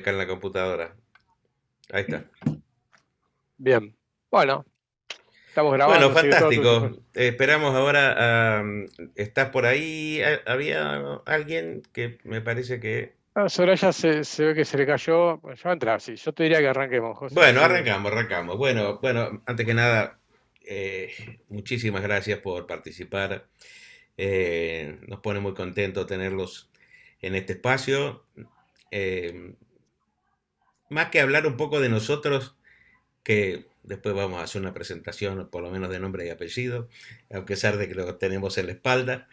acá en la computadora. Ahí está. Bien. Bueno, estamos Bueno, grabando, así que todo tuyo, fantástico. pues. Esperamos ahora. ¿Estás por ahí? Había alguien que me parece que... Soraya se ve que se le cayó. Bueno, ya va a entrar, sí. Yo te diría que arranquemos, José, Bueno, así. arrancamos. Bueno, antes que nada, muchísimas gracias por participar. Nos pone muy contento tenerlos en este espacio. Eh, Más que hablar un poco de nosotros, que después vamos a hacer una presentación, por lo menos de nombre y apellido, a pesar de que lo tenemos en la espalda.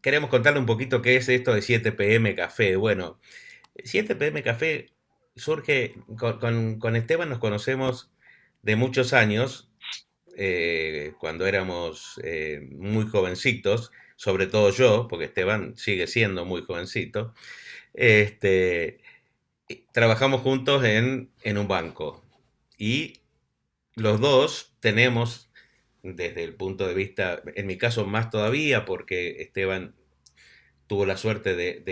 Queremos contarle un poquito qué es esto de 7 PM Café. Bueno, 7 PM Café surge con Esteban, nos conocemos de muchos años, cuando éramos muy jovencitos, sobre todo yo, porque Esteban sigue siendo muy jovencito. Este, Trabajamos juntos en un banco y los dos tenemos, desde el punto de vista, en mi caso más todavía, porque Esteban tuvo la suerte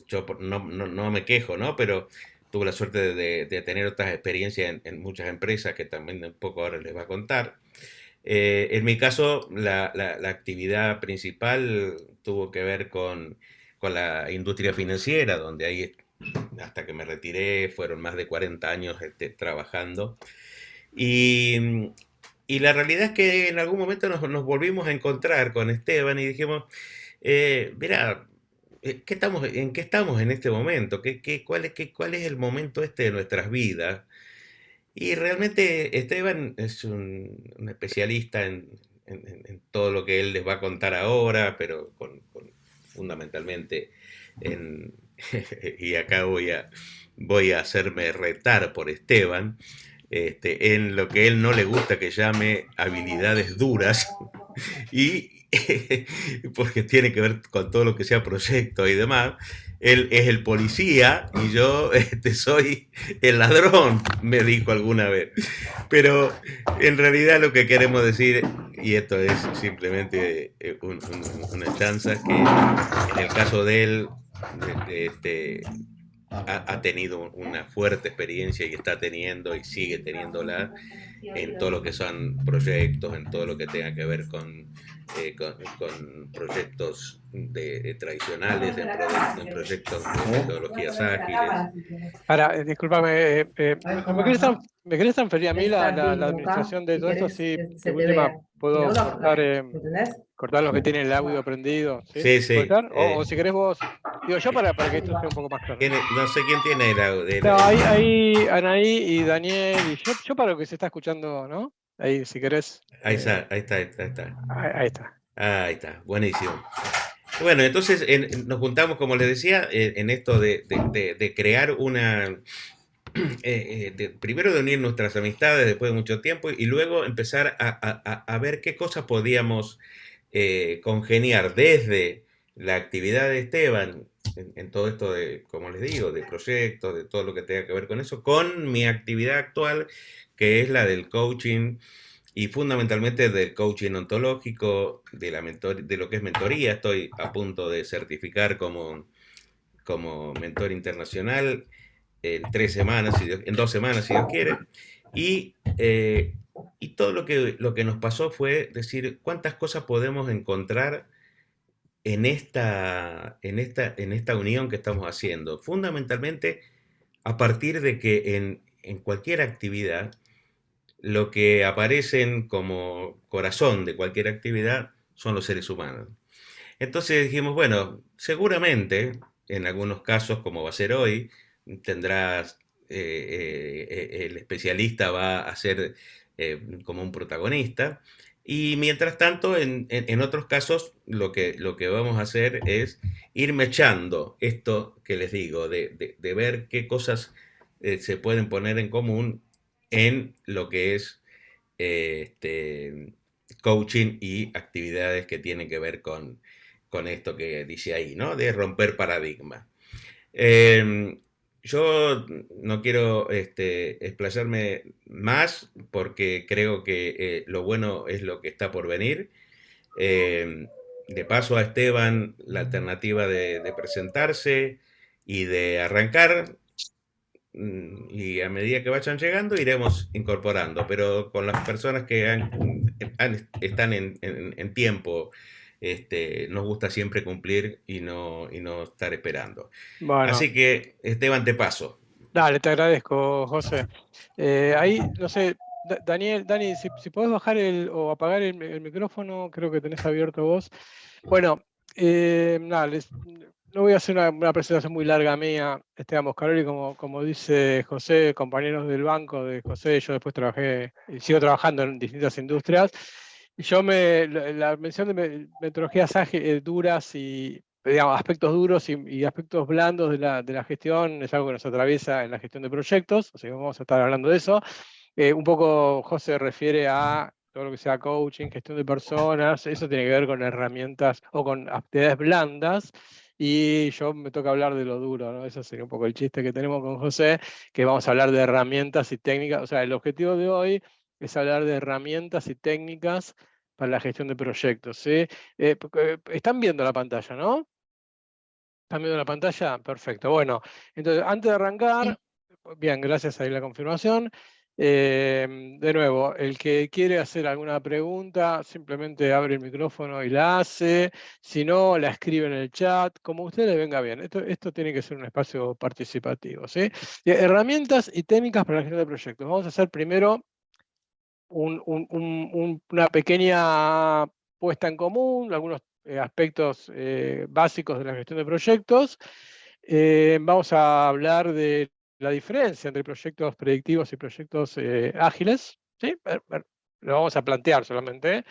yo no me quejo, ¿no? Pero tuvo la suerte de tener otras experiencias en muchas empresas que también un poco ahora les va a contar. En mi caso, la actividad principal tuvo que ver con la industria financiera, donde ahí hasta que me retiré fueron más de 40 años trabajando. Y, y la realidad es que en algún momento nos volvimos a encontrar con Esteban y dijimos, mira, ¿en qué estamos en este momento? ¿Cuál es el momento este de nuestras vidas? Y realmente Esteban es un especialista en todo lo que él les va a contar ahora, pero fundamentalmente en, y acá voy a hacerme retar por Esteban, en lo que él no le gusta que llame habilidades duras, y porque tiene que ver con todo lo que sea proyecto y demás. Él es el policía y yo soy el ladrón, me dijo alguna vez. Pero en realidad lo que queremos decir, y esto es simplemente una chanza, que en el caso de él, ha tenido una fuerte experiencia y está teniendo y sigue teniéndola en todo lo que son proyectos, en todo lo que tenga que ver con proyectos tradicionales, en proyectos de metodologías ágiles. Ahora, discúlpame, ¿no me querés transferir a mí la administración de todo esto? Así, de última, puedo cortar los que tienen el audio prendido, ¿sí? Sí, ¿Puede sí. ser? O si querés vos, digo yo para que esto sea un poco más claro, ¿no? No sé quién tiene No, ahí Anaí y Daniel y yo para lo que se está escuchando, ¿no? Ahí, si querés, ahí está, ahí está, ahí está, ahí está. ahí está. Ahí está, buenísimo. Bueno, entonces nos juntamos, como les decía, en esto de crear primero de unir nuestras amistades después de mucho tiempo y luego empezar a ver qué cosas podíamos congeniar desde la actividad de Esteban en todo esto de, como les digo, de proyectos, de todo lo que tenga que ver con eso, con mi actividad actual, que es la del coaching y fundamentalmente del coaching ontológico, de lo que es mentoría. Estoy a punto de certificar como mentor internacional en 3 semanas, en 2 semanas, si Dios quiere. Y, y todo lo que nos pasó fue decir cuántas cosas podemos encontrar en esta unión que estamos haciendo. Fundamentalmente a partir de que en cualquier actividad lo que aparecen como corazón de cualquier actividad son los seres humanos. Entonces dijimos, bueno, seguramente en algunos casos, como va a ser hoy, tendrás, el especialista va a ser como un protagonista. Y mientras tanto, en otros casos, lo que vamos a hacer es ir mechando esto que les digo, de ver qué cosas se pueden poner en común en lo que es coaching y actividades que tienen que ver con esto que dice ahí, ¿no? De romper paradigmas. Eh, yo no quiero explayarme más porque creo que lo bueno es lo que está por venir. Eh, de paso a Esteban la alternativa de presentarse y de arrancar, y a medida que vayan llegando iremos incorporando, pero con las personas que están en tiempo, nos gusta siempre cumplir y no estar esperando. Bueno, Así que, Esteban, te paso. dale, te agradezco, José. Ahí, no sé, Dani, si podés bajar o apagar el micrófono, creo que tenés abierto vos. Bueno, nada, no voy a hacer una presentación muy larga mía, Esteban Boscaroli, como dice José, compañeros del banco de José, yo después trabajé y sigo trabajando en distintas industrias. La mención de metodologías duras y, digamos, aspectos duros y aspectos blandos de la gestión es algo que nos atraviesa en la gestión de proyectos, o sea, vamos a estar hablando de eso. Un poco José refiere a todo lo que sea coaching, gestión de personas, eso tiene que ver con herramientas o con actividades blandas, y yo me toca hablar de lo duro, ¿no? Eso sería un poco el chiste que tenemos con José, que vamos a hablar de herramientas y técnicas, o sea, el objetivo de hoy es hablar de herramientas y técnicas para la gestión de proyectos, ¿sí? Están viendo la pantalla, ¿no? ¿Están viendo la pantalla? Perfecto. Bueno, entonces, antes de arrancar, bien, gracias ahí la confirmación. De nuevo, el que quiere hacer alguna pregunta, simplemente abre el micrófono y la hace. Si no, la escribe en el chat, como a usted le venga bien. Esto tiene que ser un espacio participativo, ¿sí? Herramientas y técnicas para la gestión de proyectos. Vamos a hacer primero una pequeña puesta en común, algunos aspectos básicos de la gestión de proyectos. Vamos a hablar de la diferencia entre proyectos predictivos y proyectos ágiles. ¿Sí? Lo vamos a plantear solamente.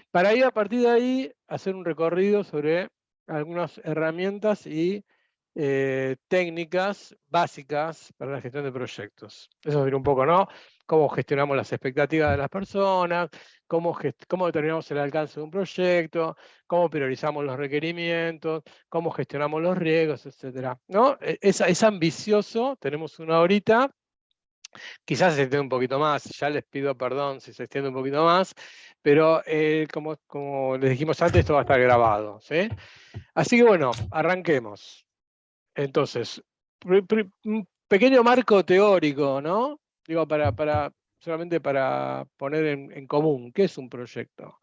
Para ir a partir de ahí, hacer un recorrido sobre algunas herramientas y técnicas básicas para la gestión de proyectos. Eso sería un poco, ¿no? Cómo gestionamos las expectativas de las personas, cómo determinamos el alcance de un proyecto, cómo priorizamos los requerimientos, cómo gestionamos los riesgos, etcétera, ¿no? Es ambicioso, tenemos una horita, quizás se extiende un poquito más, ya les pido perdón si se extiende un poquito más, pero como les dijimos antes, esto va a estar grabado, ¿sí? Así que bueno, arranquemos. Entonces, un pequeño marco teórico, ¿no? Digo, solamente para poner en común, ¿qué es un proyecto?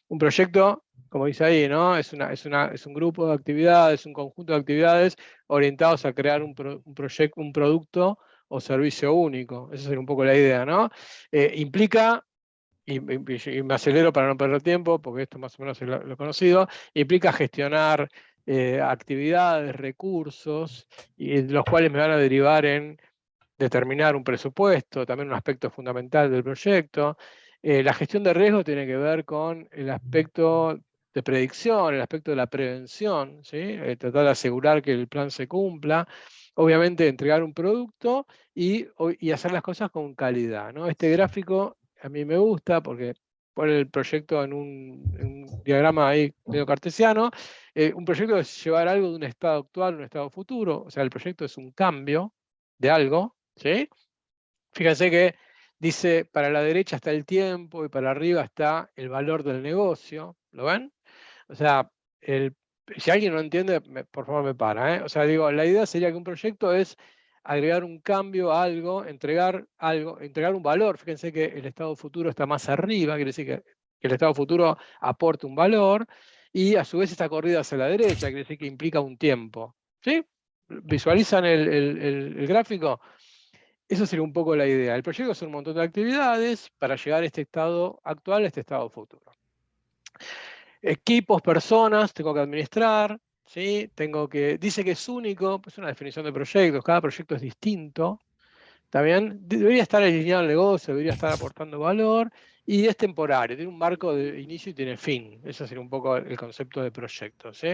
Un proyecto, como dice ahí, ¿no? Es un grupo de actividades, un conjunto de actividades orientados a crear un producto o servicio único. Esa sería un poco la idea, ¿no? Implica, y me acelero para no perder tiempo, porque esto más o menos es lo conocido, implica gestionar actividades, recursos, y los cuales me van a derivar en determinar un presupuesto, también un aspecto fundamental del proyecto. La gestión de riesgo tiene que ver con el aspecto de predicción, el aspecto de la prevención, ¿sí? Tratar de asegurar que el plan se cumpla. Obviamente entregar un producto y hacer las cosas con calidad, ¿no? Este gráfico a mí me gusta porque pone el proyecto en un diagrama ahí medio cartesiano. Un proyecto es llevar algo de un estado actual a un estado futuro, o sea, el proyecto es un cambio de algo, ¿sí? Fíjense que dice, para la derecha está el tiempo y para arriba está el valor del negocio, ¿lo ven? O sea, si alguien no entiende, por favor me para, ¿eh? O sea, digo, la idea sería que un proyecto es agregar un cambio a algo, entregar un valor. Fíjense que el estado futuro está más arriba, quiere decir que el estado futuro aporta un valor, y a su vez está corrida hacia la derecha, quiere decir que implica un tiempo. ¿Sí? ¿Visualizan el gráfico? Eso sería un poco la idea. El proyecto es un montón de actividades para llegar a este estado actual, a este estado futuro. Equipos, personas, tengo que administrar, ¿sí? Dice que es único, es una definición de proyectos, cada proyecto es distinto, ¿está bien? Debería estar alineado al negocio, debería estar aportando valor, y es temporario, tiene un marco de inicio y tiene fin. Ese sería un poco el concepto de proyectos, ¿sí?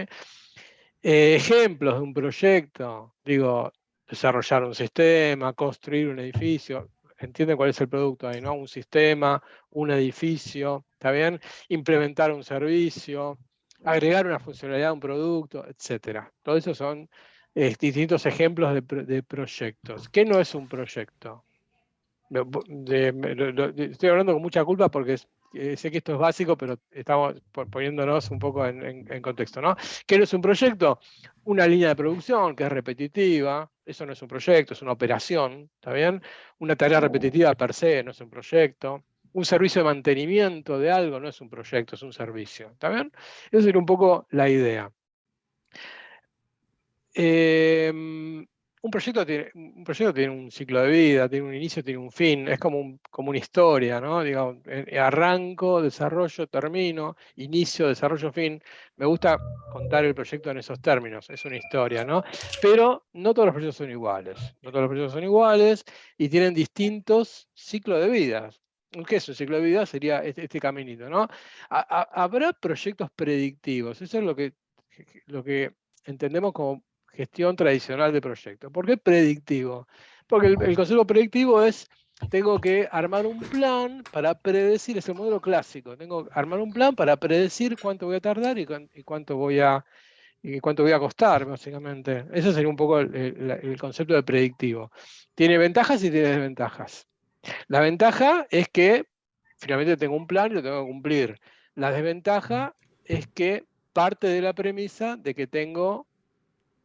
Ejemplos de un proyecto, digo, desarrollar un sistema, construir un edificio, entienden cuál es el producto ahí, ¿no? Un sistema, un edificio, ¿está bien? Implementar un servicio, agregar una funcionalidad a un producto, etcétera. Todo eso son distintos ejemplos de proyectos. ¿Qué no es un proyecto? Estoy hablando con mucha culpa porque sé que esto es básico, pero estamos poniéndonos un poco en contexto, ¿no? ¿Qué no es un proyecto? Una línea de producción que es repetitiva, eso no es un proyecto, es una operación, ¿está bien? Una tarea repetitiva per se no es un proyecto. Un servicio de mantenimiento de algo no es un proyecto, es un servicio, ¿está bien? Esa sería un poco la idea. Un proyecto tiene un ciclo de vida, tiene un inicio, tiene un fin, es como una historia, ¿no? Digamos, arranco, desarrollo, termino, inicio, desarrollo, fin. Me gusta contar el proyecto en esos términos, es una historia, ¿no? Pero no todos los proyectos son iguales, no todos los proyectos son iguales y tienen distintos ciclos de vida. ¿Qué es un ciclo de vida? Sería este caminito, ¿no? Habrá proyectos predictivos, eso es lo que entendemos como gestión tradicional de proyectos. ¿Por qué predictivo? Porque el concepto predictivo es, tengo que armar un plan para predecir, es el modelo clásico, tengo que armar un plan para predecir cuánto voy a tardar y cuánto voy a costar, básicamente. Ese sería un poco el concepto de predictivo. Tiene ventajas y tiene desventajas. La ventaja es que finalmente tengo un plan y lo tengo que cumplir. La desventaja es que parte de la premisa de que tengo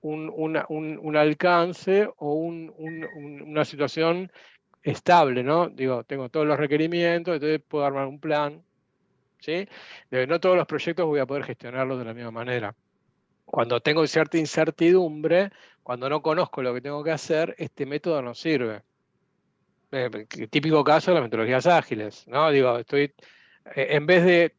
un alcance o una situación estable, ¿no? Digo, tengo todos los requerimientos, entonces puedo armar un plan, ¿sí? No todos los proyectos voy a poder gestionarlos de la misma manera. Cuando tengo cierta incertidumbre, cuando no conozco lo que tengo que hacer, este método no sirve. Típico caso de las metodologías ágiles, ¿no? Digo, en vez de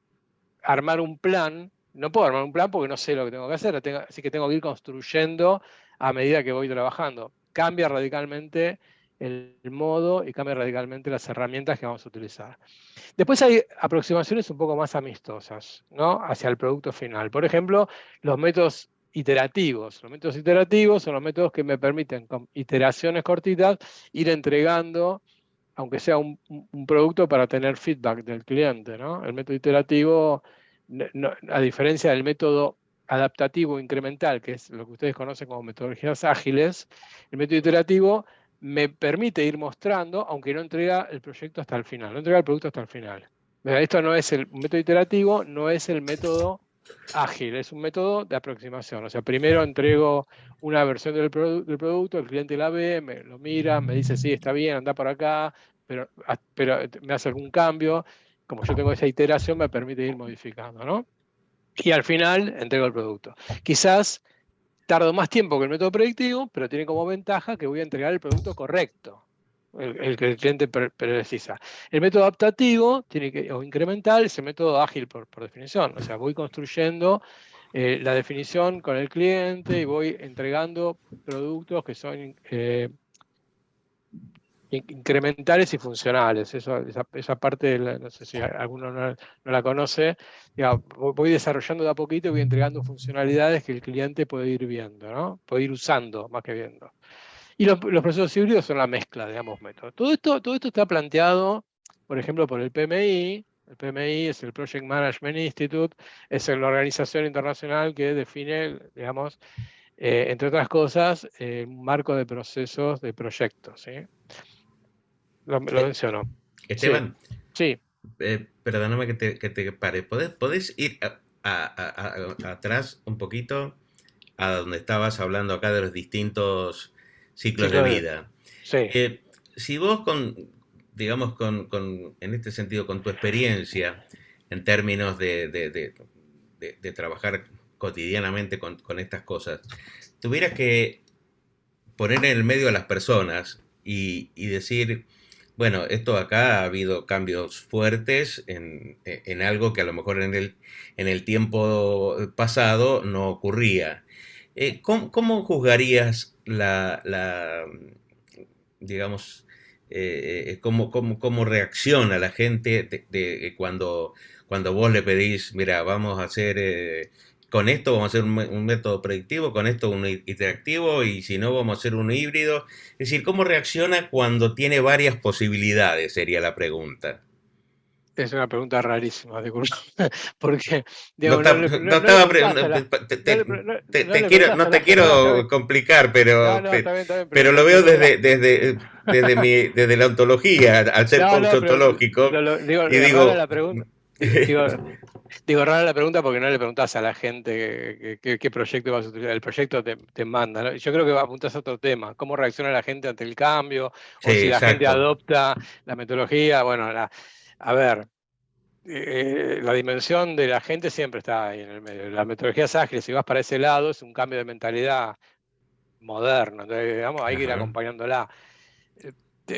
armar un plan, no puedo armar un plan porque no sé lo que tengo que hacer, así que tengo que ir construyendo a medida que voy trabajando. Cambia radicalmente el modo y cambia radicalmente las herramientas que vamos a utilizar. Después hay aproximaciones un poco más amistosas, ¿no? Hacia el producto final. Por ejemplo, los métodos iterativos. Los métodos iterativos son los métodos que me permiten, con iteraciones cortitas, ir entregando, aunque sea un producto, para tener feedback del cliente, ¿no? El método iterativo, a diferencia del método adaptativo incremental, que es lo que ustedes conocen como metodologías ágiles, el método iterativo me permite ir mostrando, aunque no entrega el proyecto hasta el final, no entrega el producto hasta el final. Esto no es el método iterativo, no es el método ágil, es un método de aproximación. O sea, primero entrego una versión del producto, el cliente la ve, lo mira, me dice, sí, está bien, anda por acá, pero me hace algún cambio. Como yo tengo esa iteración, me permite ir modificando, ¿no? Y al final entrego el producto. Quizás tardo más tiempo que el método predictivo, pero tiene como ventaja que voy a entregar el producto correcto, el que el cliente precisa. El método adaptativo o incremental es el método ágil por definición. O sea, voy construyendo la definición con el cliente y voy entregando productos que son incrementales y funcionales. Esa parte, no sé si alguno no la conoce, digamos, voy desarrollando de a poquito y voy entregando funcionalidades que el cliente puede ir viendo, ¿no? Puede ir usando más que viendo. Y los procesos híbridos son la mezcla de ambos métodos. Todo esto está planteado, por ejemplo, por el PMI. El PMI es el Project Management Institute, es la organización internacional que define, digamos, entre otras cosas, un marco de procesos de proyectos, ¿sí? Lo menciono. Esteban, Sí. perdóname que te pare. ¿Podés ir atrás un poquito a donde estabas hablando acá de los distintos ciclos de vida? Sí. Si vos digamos, en este sentido, con tu experiencia en términos de trabajar cotidianamente con estas cosas, tuvieras que poner en el medio a las personas y decir, bueno, esto acá ha habido cambios fuertes en algo que a lo mejor en el tiempo pasado no ocurría. ¿Cómo juzgarías digamos, cómo reacciona la gente cuando vos le pedís, mira, vamos a hacer, con esto vamos a hacer un método predictivo, con esto un interactivo, y si no vamos a hacer un híbrido? Es decir, ¿cómo reacciona cuando tiene varias posibilidades? Sería la pregunta. Es una pregunta rarísima, disculpa, porque No, digamos, no no le estaba preguntaste no le no preguntaste te no, está quiero bien. complicar, No, está bien, pero lo pero veo desde la ontología, al ser no, coach pero ontológico, digo, y rara digo, la pregunta. Digo, digo, rara la pregunta porque no le preguntás a la gente qué proyecto vas a utilizar. El proyecto te manda, ¿no? Yo creo que apuntás a otro tema, cómo reacciona la gente ante el cambio, o Sí, si la gente exacto. adopta la metodología. Bueno, a ver, la dimensión de la gente siempre está ahí en el medio. Las metodologías ágiles, si vas para ese lado, es un cambio de mentalidad moderno. Entonces, digamos, hay que ir Ajá. acompañándola.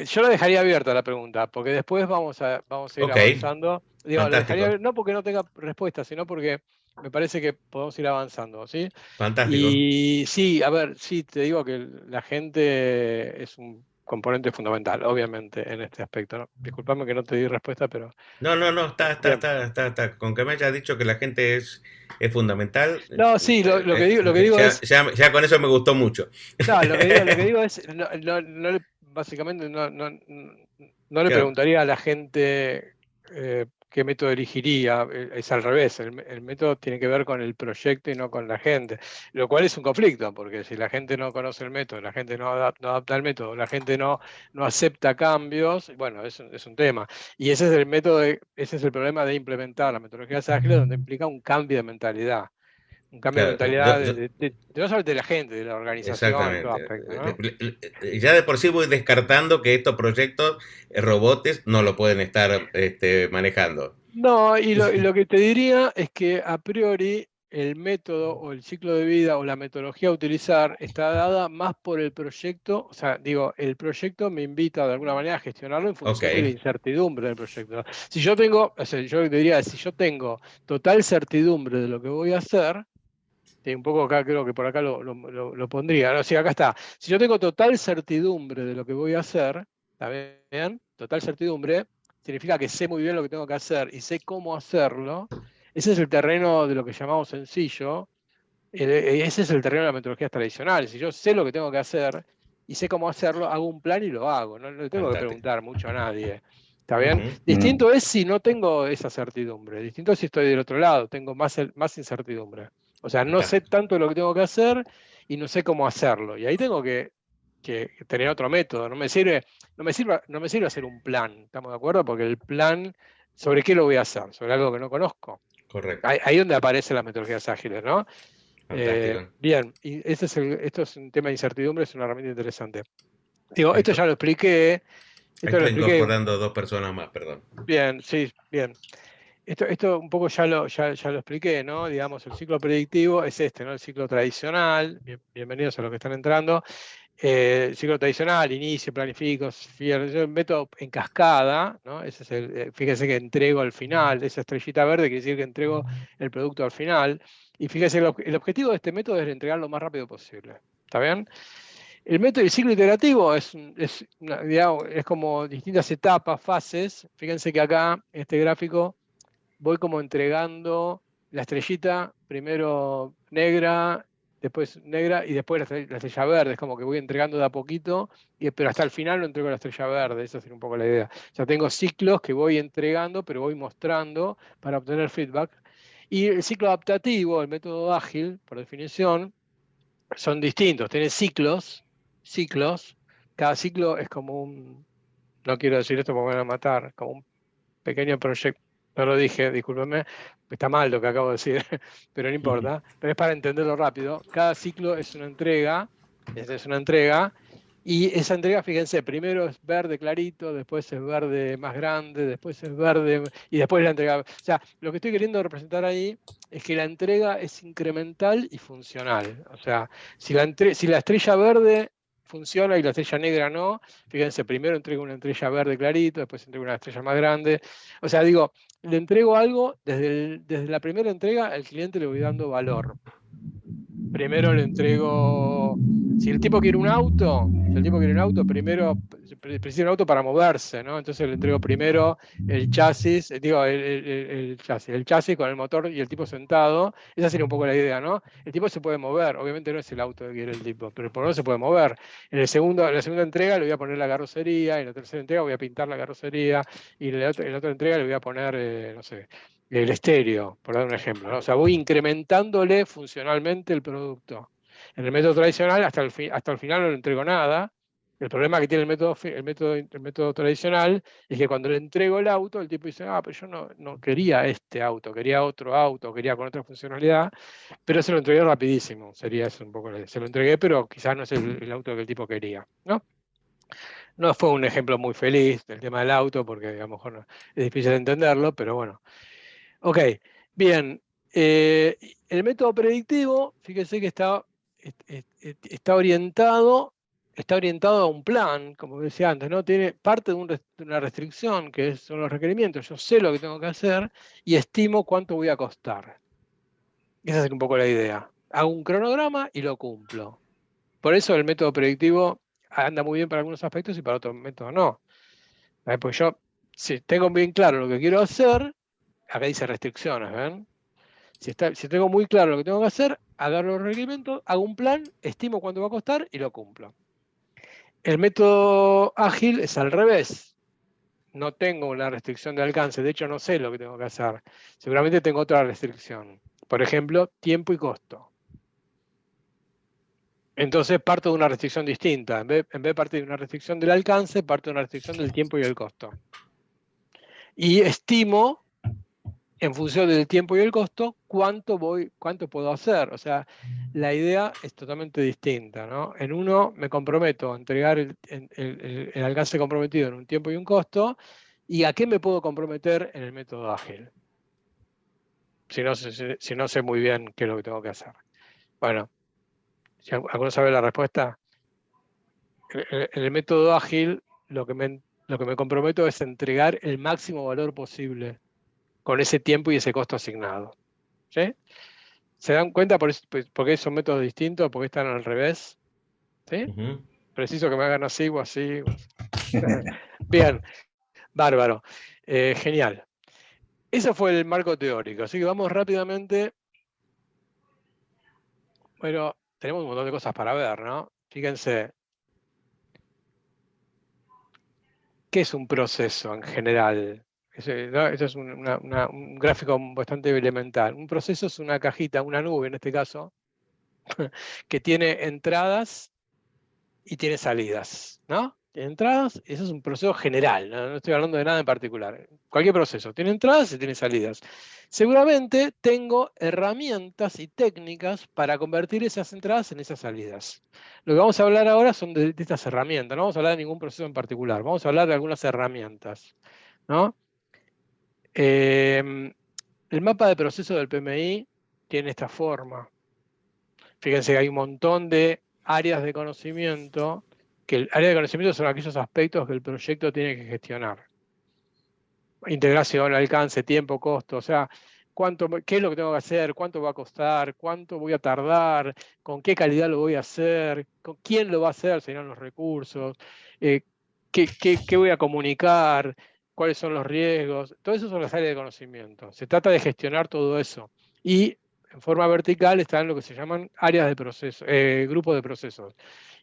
Yo la dejaría abierta la pregunta, porque después vamos a ir Ok, avanzando. Digo, la dejaría fantástico, no porque no tenga respuesta, sino porque me parece que podemos ir avanzando, ¿sí? fantástico. Y sí, a ver, sí, te digo que la gente es un componente fundamental, obviamente, en este aspecto, ¿no? Disculpame que no te di respuesta, pero No, no, no, bien. con que me hayas dicho que la gente es fundamental, No, sí, lo que digo ya, es, ya con eso me gustó mucho. no, lo que digo es, básicamente no le Claro, preguntaría a la gente qué método elegiría, es al revés, el método tiene que ver con el proyecto y no con la gente, lo cual es un conflicto, porque si la gente no conoce el método, la gente no adapta el método, la gente no acepta cambios, bueno, es un tema. Y ese es el método, ese es el problema de implementar las metodologías ágiles, donde implica un cambio de mentalidad. Un cambio de claro. mentalidad no solo de la gente, de la organización en todo Exactamente. aspecto, ¿no? Ya de por sí voy descartando que estos proyectos, robotes, no lo pueden estar manejando. No, y lo que te diría es que a priori el método o el ciclo de vida o la metodología a utilizar está dada más por el proyecto, o sea, digo, el proyecto me invita de alguna manera a gestionarlo en Ok, función de la incertidumbre del proyecto. Si yo tengo, o sea, yo diría, si yo tengo total certidumbre de lo que voy a hacer, un poco acá creo que por acá lo pondría, ¿no? Sí, acá está. Si yo tengo total certidumbre de lo que voy a hacer, ¿está bien? Total certidumbre significa que sé muy bien lo que tengo que hacer y sé cómo hacerlo. Ese es el terreno de lo que llamamos sencillo. Ese es el terreno de las metodologías tradicionales. Si yo sé lo que tengo que hacer y sé cómo hacerlo, hago un plan y lo hago. No le tengo que fantástico. preguntar mucho a nadie. ¿Está bien? Ujú, Distinto es si no tengo esa certidumbre. Distinto es si estoy del otro lado, tengo más incertidumbre. O sea, no sé fantástico. tanto lo que tengo que hacer y no sé cómo hacerlo. Y ahí tengo que tener otro método. No me sirve hacer un plan. ¿Estamos de acuerdo? Porque el plan, ¿sobre qué lo voy a hacer? Sobre algo que no conozco. Correcto. Ahí donde aparecen las metodologías ágiles, ¿no? Fantástico. Bien, y esto es un tema de incertidumbre, es una herramienta interesante. Digo, esto Esto, ya lo expliqué, ahí esto lo estoy expliqué incorporando dos personas más, perdón. bien, sí, bien. Esto un poco ya lo expliqué, ¿no? Digamos, el ciclo predictivo es este, ¿no? El ciclo tradicional, bienvenidos a los que están entrando. El ciclo tradicional, inicio, planifico, cierre, método en cascada, ¿no? Ese es fíjese que entrego al final, esa estrellita verde quiere decir que entrego el producto al final. Y fíjese, el objetivo de este método es entregar lo más rápido posible. ¿Está bien? El método del ciclo iterativo digamos, es como distintas etapas, fases. Fíjense que acá, en este gráfico, voy como entregando la estrellita, primero negra, después negra y después la estrella verde. Es como que voy entregando de a poquito, pero hasta el final no entrego la estrella verde. Esa sería un poco la idea. O sea, tengo ciclos que voy entregando, pero voy mostrando para obtener feedback. Y el ciclo adaptativo, el método ágil, por definición, son distintos. Tienen ciclos. Cada ciclo es como no quiero decir esto porque me van a matar, como un pequeño proyecto. No lo dije, discúlpenme, está mal lo que acabo de decir, pero no importa. Pero es para entenderlo rápido. Cada ciclo es una entrega, y esa entrega, fíjense, primero es verde clarito, después es verde más grande, después es verde, y después la entrega. O sea, lo que estoy queriendo representar ahí es que la entrega es incremental y funcional. O sea, si la estrella verde funciona y la estrella negra no, fíjense, primero entrego una estrella verde clarito, después entrego una estrella más grande. O sea, digo, le entrego algo, desde la primera entrega al cliente le voy dando valor. Primero le entrego, si el tipo quiere un auto, primero precisa un auto para moverse, ¿no? Entonces le entrego primero el chasis, digo, el chasis con el motor y el tipo sentado. Esa sería un poco la idea, ¿no? El tipo se puede mover, obviamente no es el auto que quiere el tipo, pero por lo menos se puede mover. En la segunda entrega le voy a poner la carrocería, y en la tercera entrega voy a pintar la carrocería, y en la otra entrega le voy a poner, no sé, el estéreo, por dar un ejemplo, ¿no? O sea, voy incrementándole funcionalmente el producto. En el método tradicional, hasta el final no le entrego nada, El problema que tiene el método tradicional es que cuando le entrego el auto, el tipo dice, pero yo no quería este auto, quería otro auto, quería con otra funcionalidad, pero se lo entregué rapidísimo. Sería eso un poco. Se lo entregué, pero quizás no es el auto que el tipo quería, ¿no? No fue un ejemplo muy feliz del tema del auto, porque a lo mejor es difícil de entenderlo, pero bueno. Ok, bien. El método predictivo, fíjense que está orientado a un plan, como decía antes, ¿no? Tiene parte de una restricción, que son los requerimientos. Yo sé lo que tengo que hacer y estimo cuánto voy a costar. Esa es un poco la idea. Hago un cronograma y lo cumplo. Por eso el método predictivo anda muy bien para algunos aspectos y para otros métodos no. Porque yo, si tengo bien claro lo que quiero hacer, acá dice restricciones, ¿ven? Si tengo muy claro lo que tengo que hacer, agarro los requerimientos, hago un plan, estimo cuánto va a costar y lo cumplo. El método ágil es al revés. No tengo una restricción de alcance, de hecho no sé lo que tengo que hacer. Seguramente tengo otra restricción. Por ejemplo, tiempo y costo. Entonces parto de una restricción distinta. En vez de partir de una restricción del alcance, parto de una restricción del tiempo y el costo. Y estimo, en función del tiempo y el costo, cuánto puedo hacer. O sea, la idea es totalmente distinta, ¿no? En uno me comprometo a entregar el alcance comprometido en un tiempo y un costo. ¿Y a qué me puedo comprometer en el método ágil? Si no sé muy bien qué es lo que tengo que hacer. Bueno, si alguno sabe la respuesta, en el método ágil lo que me comprometo es entregar el máximo valor posible con ese tiempo y ese costo asignado. ¿Sí? ¿Se dan cuenta por qué son métodos distintos? ¿Por qué están al revés? ¿Sí? Ujú. Preciso que me hagan así o así. Bien, bárbaro. Genial. Ese fue el marco teórico. Así que vamos rápidamente. Bueno, tenemos un montón de cosas para ver, ¿no? Fíjense, ¿qué es un proceso en general? ¿No? Eso es un gráfico bastante elemental. Un proceso es una cajita, una nube en este caso, que tiene entradas y tiene salidas, ¿no? Tiene entradas, eso es un proceso general, no estoy hablando de nada en particular. Cualquier proceso tiene entradas y tiene salidas. Seguramente tengo herramientas y técnicas para convertir esas entradas en esas salidas. Lo que vamos a hablar ahora son de estas herramientas, no vamos a hablar de ningún proceso en particular, vamos a hablar de algunas herramientas, ¿no? El mapa de proceso del PMI tiene esta forma. Fíjense que hay un montón de áreas de conocimiento, que el área de conocimiento son aquellos aspectos que el proyecto tiene que gestionar. Integración, alcance, tiempo, costo, o sea, qué es lo que tengo que hacer, cuánto va a costar, cuánto voy a tardar, con qué calidad lo voy a hacer, con quién lo va a hacer, serán los recursos, eh, qué voy a comunicar, cuáles son los riesgos, todo eso son las áreas de conocimiento. Se trata de gestionar todo eso. Y en forma vertical están lo que se llaman áreas de proceso, grupos de procesos.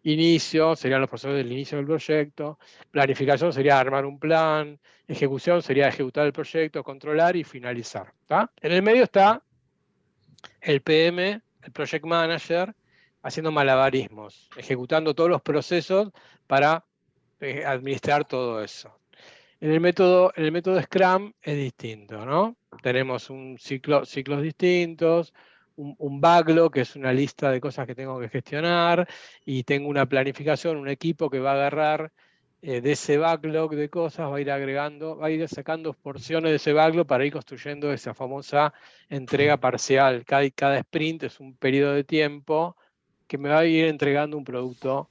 Inicio serían los procesos del inicio del proyecto, planificación sería armar un plan, ejecución sería ejecutar el proyecto, controlar y finalizar. ¿Tá? En el medio está el PM, el Project Manager, haciendo malabarismos, ejecutando todos los procesos para administrar todo eso. En el método Scrum es distinto, ¿no? Tenemos ciclos distintos, un backlog, que es una lista de cosas que tengo que gestionar, y tengo una planificación, un equipo que va a agarrar de ese backlog de cosas, va a ir agregando, va a ir sacando porciones de ese backlog para ir construyendo esa famosa entrega parcial. Cada sprint es un periodo de tiempo que me va a ir entregando un producto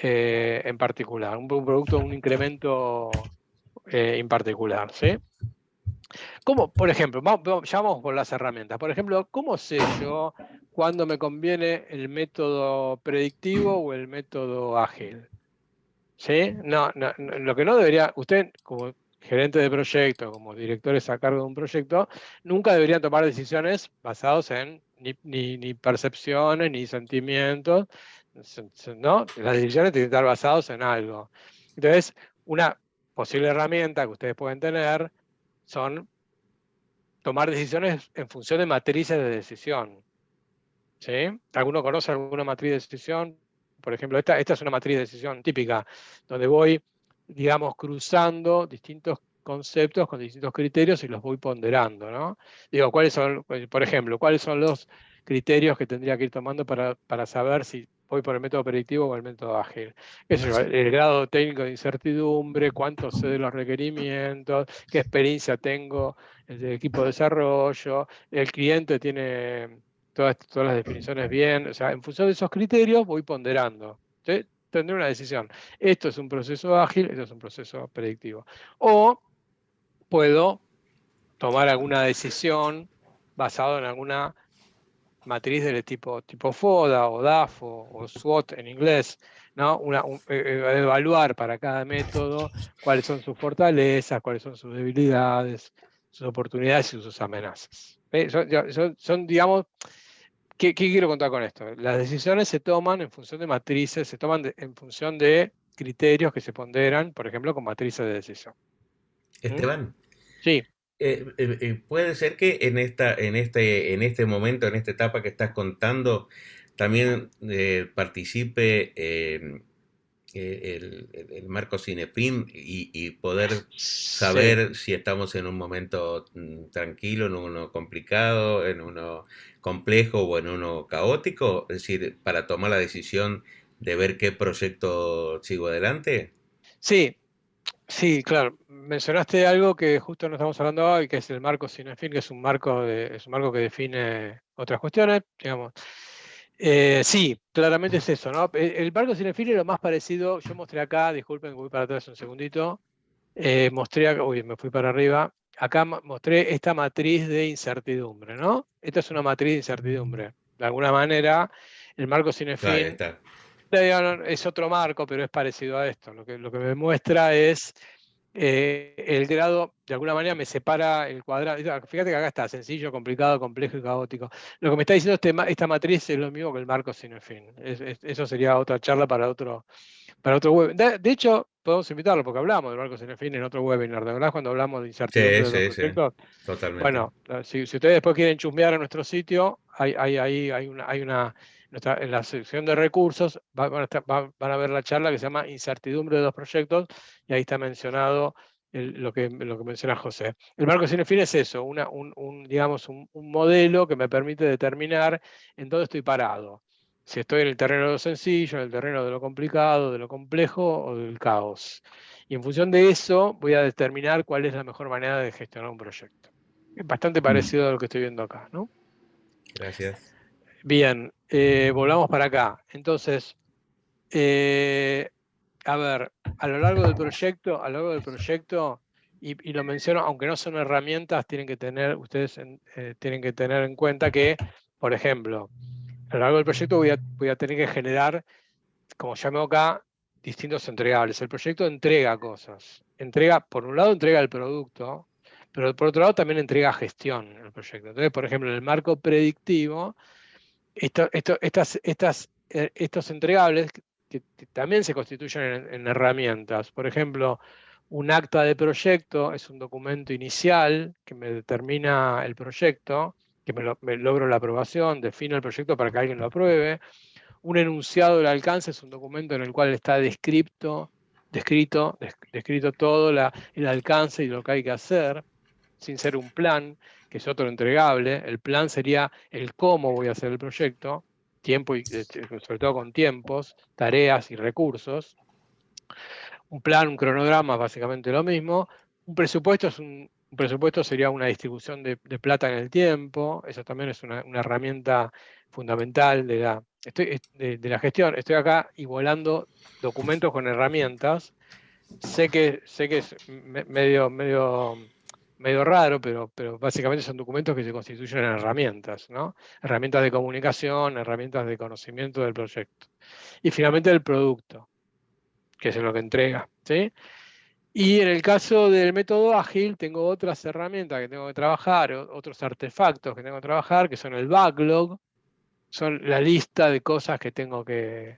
en particular, un producto, un incremento en particular, ¿sí? ¿Cómo, por ejemplo, ya vamos por las herramientas? Por ejemplo, ¿cómo sé yo cuándo me conviene el método predictivo o el método ágil? ¿Sí? Lo que no debería, usted como gerente de proyecto, como directores a cargo de un proyecto, nunca deberían tomar decisiones basadas en ni percepciones, ni sentimientos, ¿no? Las decisiones tienen que estar basadas en algo. Entonces, una posible herramienta que ustedes pueden tener son tomar decisiones en función de matrices de decisión. ¿Sí? ¿Alguno conoce alguna matriz de decisión? Por ejemplo, esta es una matriz de decisión típica, donde voy, digamos, cruzando distintos conceptos con distintos criterios y los voy ponderando, ¿no? Digo, ¿cuáles son, por ejemplo, cuáles son los criterios que tendría que ir tomando para saber si voy por el método predictivo o el método ágil? ¿Qué sé yo? El grado técnico de incertidumbre, cuánto sé de los requerimientos, qué experiencia tengo en el equipo de desarrollo, el cliente tiene todas las definiciones bien, o sea, en función de esos criterios voy ponderando. ¿Sí? Tendré una decisión. Esto es un proceso ágil, esto es un proceso predictivo. O puedo tomar alguna decisión basada en alguna matriz del tipo FODA o DAFO o SWOT en inglés, ¿no? Evaluar para cada método cuáles son sus fortalezas, cuáles son sus debilidades, sus oportunidades y sus amenazas. Son, digamos, ¿qué quiero contar con esto? Las decisiones se toman en función de matrices, se toman en función de criterios que se ponderan, por ejemplo, con matrices de decisión. ¿Mm? Esteban, Sí, puede ser que en este momento, en esta etapa que estás contando, también participe el marco Cinefin y poder sí. saber si estamos en un momento tranquilo, en uno complicado, en uno complejo o en uno caótico, es decir, para tomar la decisión de ver qué proyecto sigo adelante. Sí, sí, claro. Mencionaste algo que justo no estamos hablando hoy, que es el marco Cinefin, que es un marco que define otras cuestiones, digamos. Sí, claramente es eso, ¿no? El marco Cinefin es lo más parecido. Yo mostré acá, disculpen que voy para atrás un segundito. Mostré acá, uy, me fui para arriba. Acá mostré esta matriz de incertidumbre, ¿no? Esta es una matriz de incertidumbre. De alguna manera, el marco Ahí Cinefin está. es otro marco, pero es parecido a esto. Lo que me muestra es el grado, de alguna manera me separa el cuadrado. Fíjate que acá está sencillo, complicado, complejo y caótico. Lo que me está diciendo esta matriz es lo mismo que el marco sin fin. Eso sería otra charla para otro web. De hecho, podemos invitarlo porque hablamos del marco sin fin en otro webinar. ¿De verdad? Cuando hablamos de incertidumbre Sí, de los sí, sí, proyectos. totalmente. Bueno, si ustedes después quieren chusmear a nuestro sitio, hay una en la sección de recursos, van a ver la charla que se llama Incertidumbre de los proyectos, y ahí está mencionado lo que menciona José. El marco sin fin es eso, digamos, un modelo que me permite determinar en dónde estoy parado. Si estoy en el terreno de lo sencillo, en el terreno de lo complicado, de lo complejo o del caos. Y en función de eso voy a determinar cuál es la mejor manera de gestionar un proyecto. Es bastante Mm, parecido a lo que estoy viendo acá, ¿no? gracias. Bien, volvamos para acá. Entonces, eh, a ver, a lo largo del proyecto, y lo menciono, aunque no son herramientas, tienen que tener en cuenta que, por ejemplo, a lo largo del proyecto voy a tener que generar, como llamo acá, distintos entregables. El proyecto entrega cosas. Por un lado, entrega el producto, pero por otro lado también entrega gestión el proyecto. Entonces, por ejemplo, en el marco predictivo, estos entregables que también se constituyen en herramientas. Por ejemplo, un acta de proyecto es un documento inicial que me determina el proyecto, que me logro la aprobación, defino el proyecto para que alguien lo apruebe. Un enunciado del alcance es un documento en el cual está descrito todo el alcance y lo que hay que hacer, sin ser un plan, que es otro entregable. El plan sería el cómo voy a hacer el proyecto, tiempo y sobre todo con tiempos, tareas y recursos. Un plan, un cronograma, básicamente lo mismo. Un presupuesto sería una distribución de plata en el tiempo. Eso también es una herramienta fundamental de la gestión. Estoy acá igualando documentos con herramientas. Sé que es medio raro, pero básicamente son documentos que se constituyen en herramientas, ¿no? Herramientas de comunicación, herramientas de conocimiento del proyecto. Y finalmente el producto, que es lo que entrega, ¿sí? Y en el caso del método ágil, tengo otras herramientas que tengo que trabajar, otros artefactos que tengo que trabajar, que son el backlog, son la lista de cosas que tengo que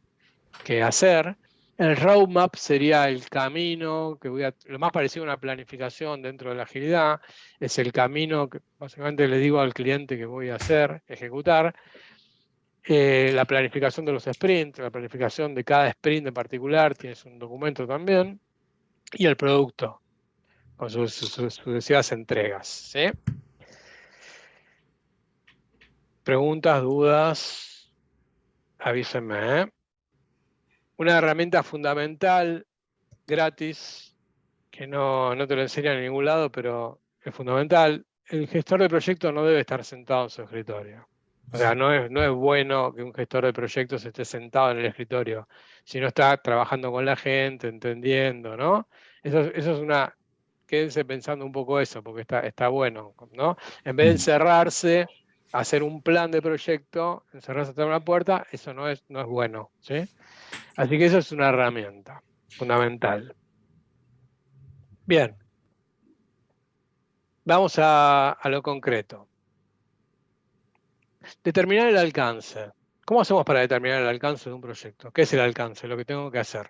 hacer. El roadmap sería el camino lo más parecido a una planificación dentro de la agilidad, es el camino que básicamente le digo al cliente que voy a hacer, ejecutar. La planificación de los sprints, la planificación de cada sprint en particular, tienes un documento también, y el producto, con sus sucesivas entregas. ¿Sí? Preguntas, dudas, avísenme. Una herramienta fundamental, gratis, que no te lo enseñan en ningún lado, pero es fundamental. El gestor de proyectos no debe estar sentado en su escritorio. O sea, no es bueno que un gestor de proyectos esté sentado en el escritorio, si no está trabajando con la gente, entendiendo, ¿no? Eso es una... Quédense pensando un poco eso, porque está bueno, ¿no? En vez de encerrarse, hacer un plan de proyecto, encerrarse atrás de una puerta, eso no es bueno, ¿sí? Así que eso es una herramienta fundamental. Bien, vamos a lo concreto. Determinar el alcance. ¿Cómo hacemos para determinar el alcance de un proyecto? ¿Qué es el alcance? Lo que tengo que hacer,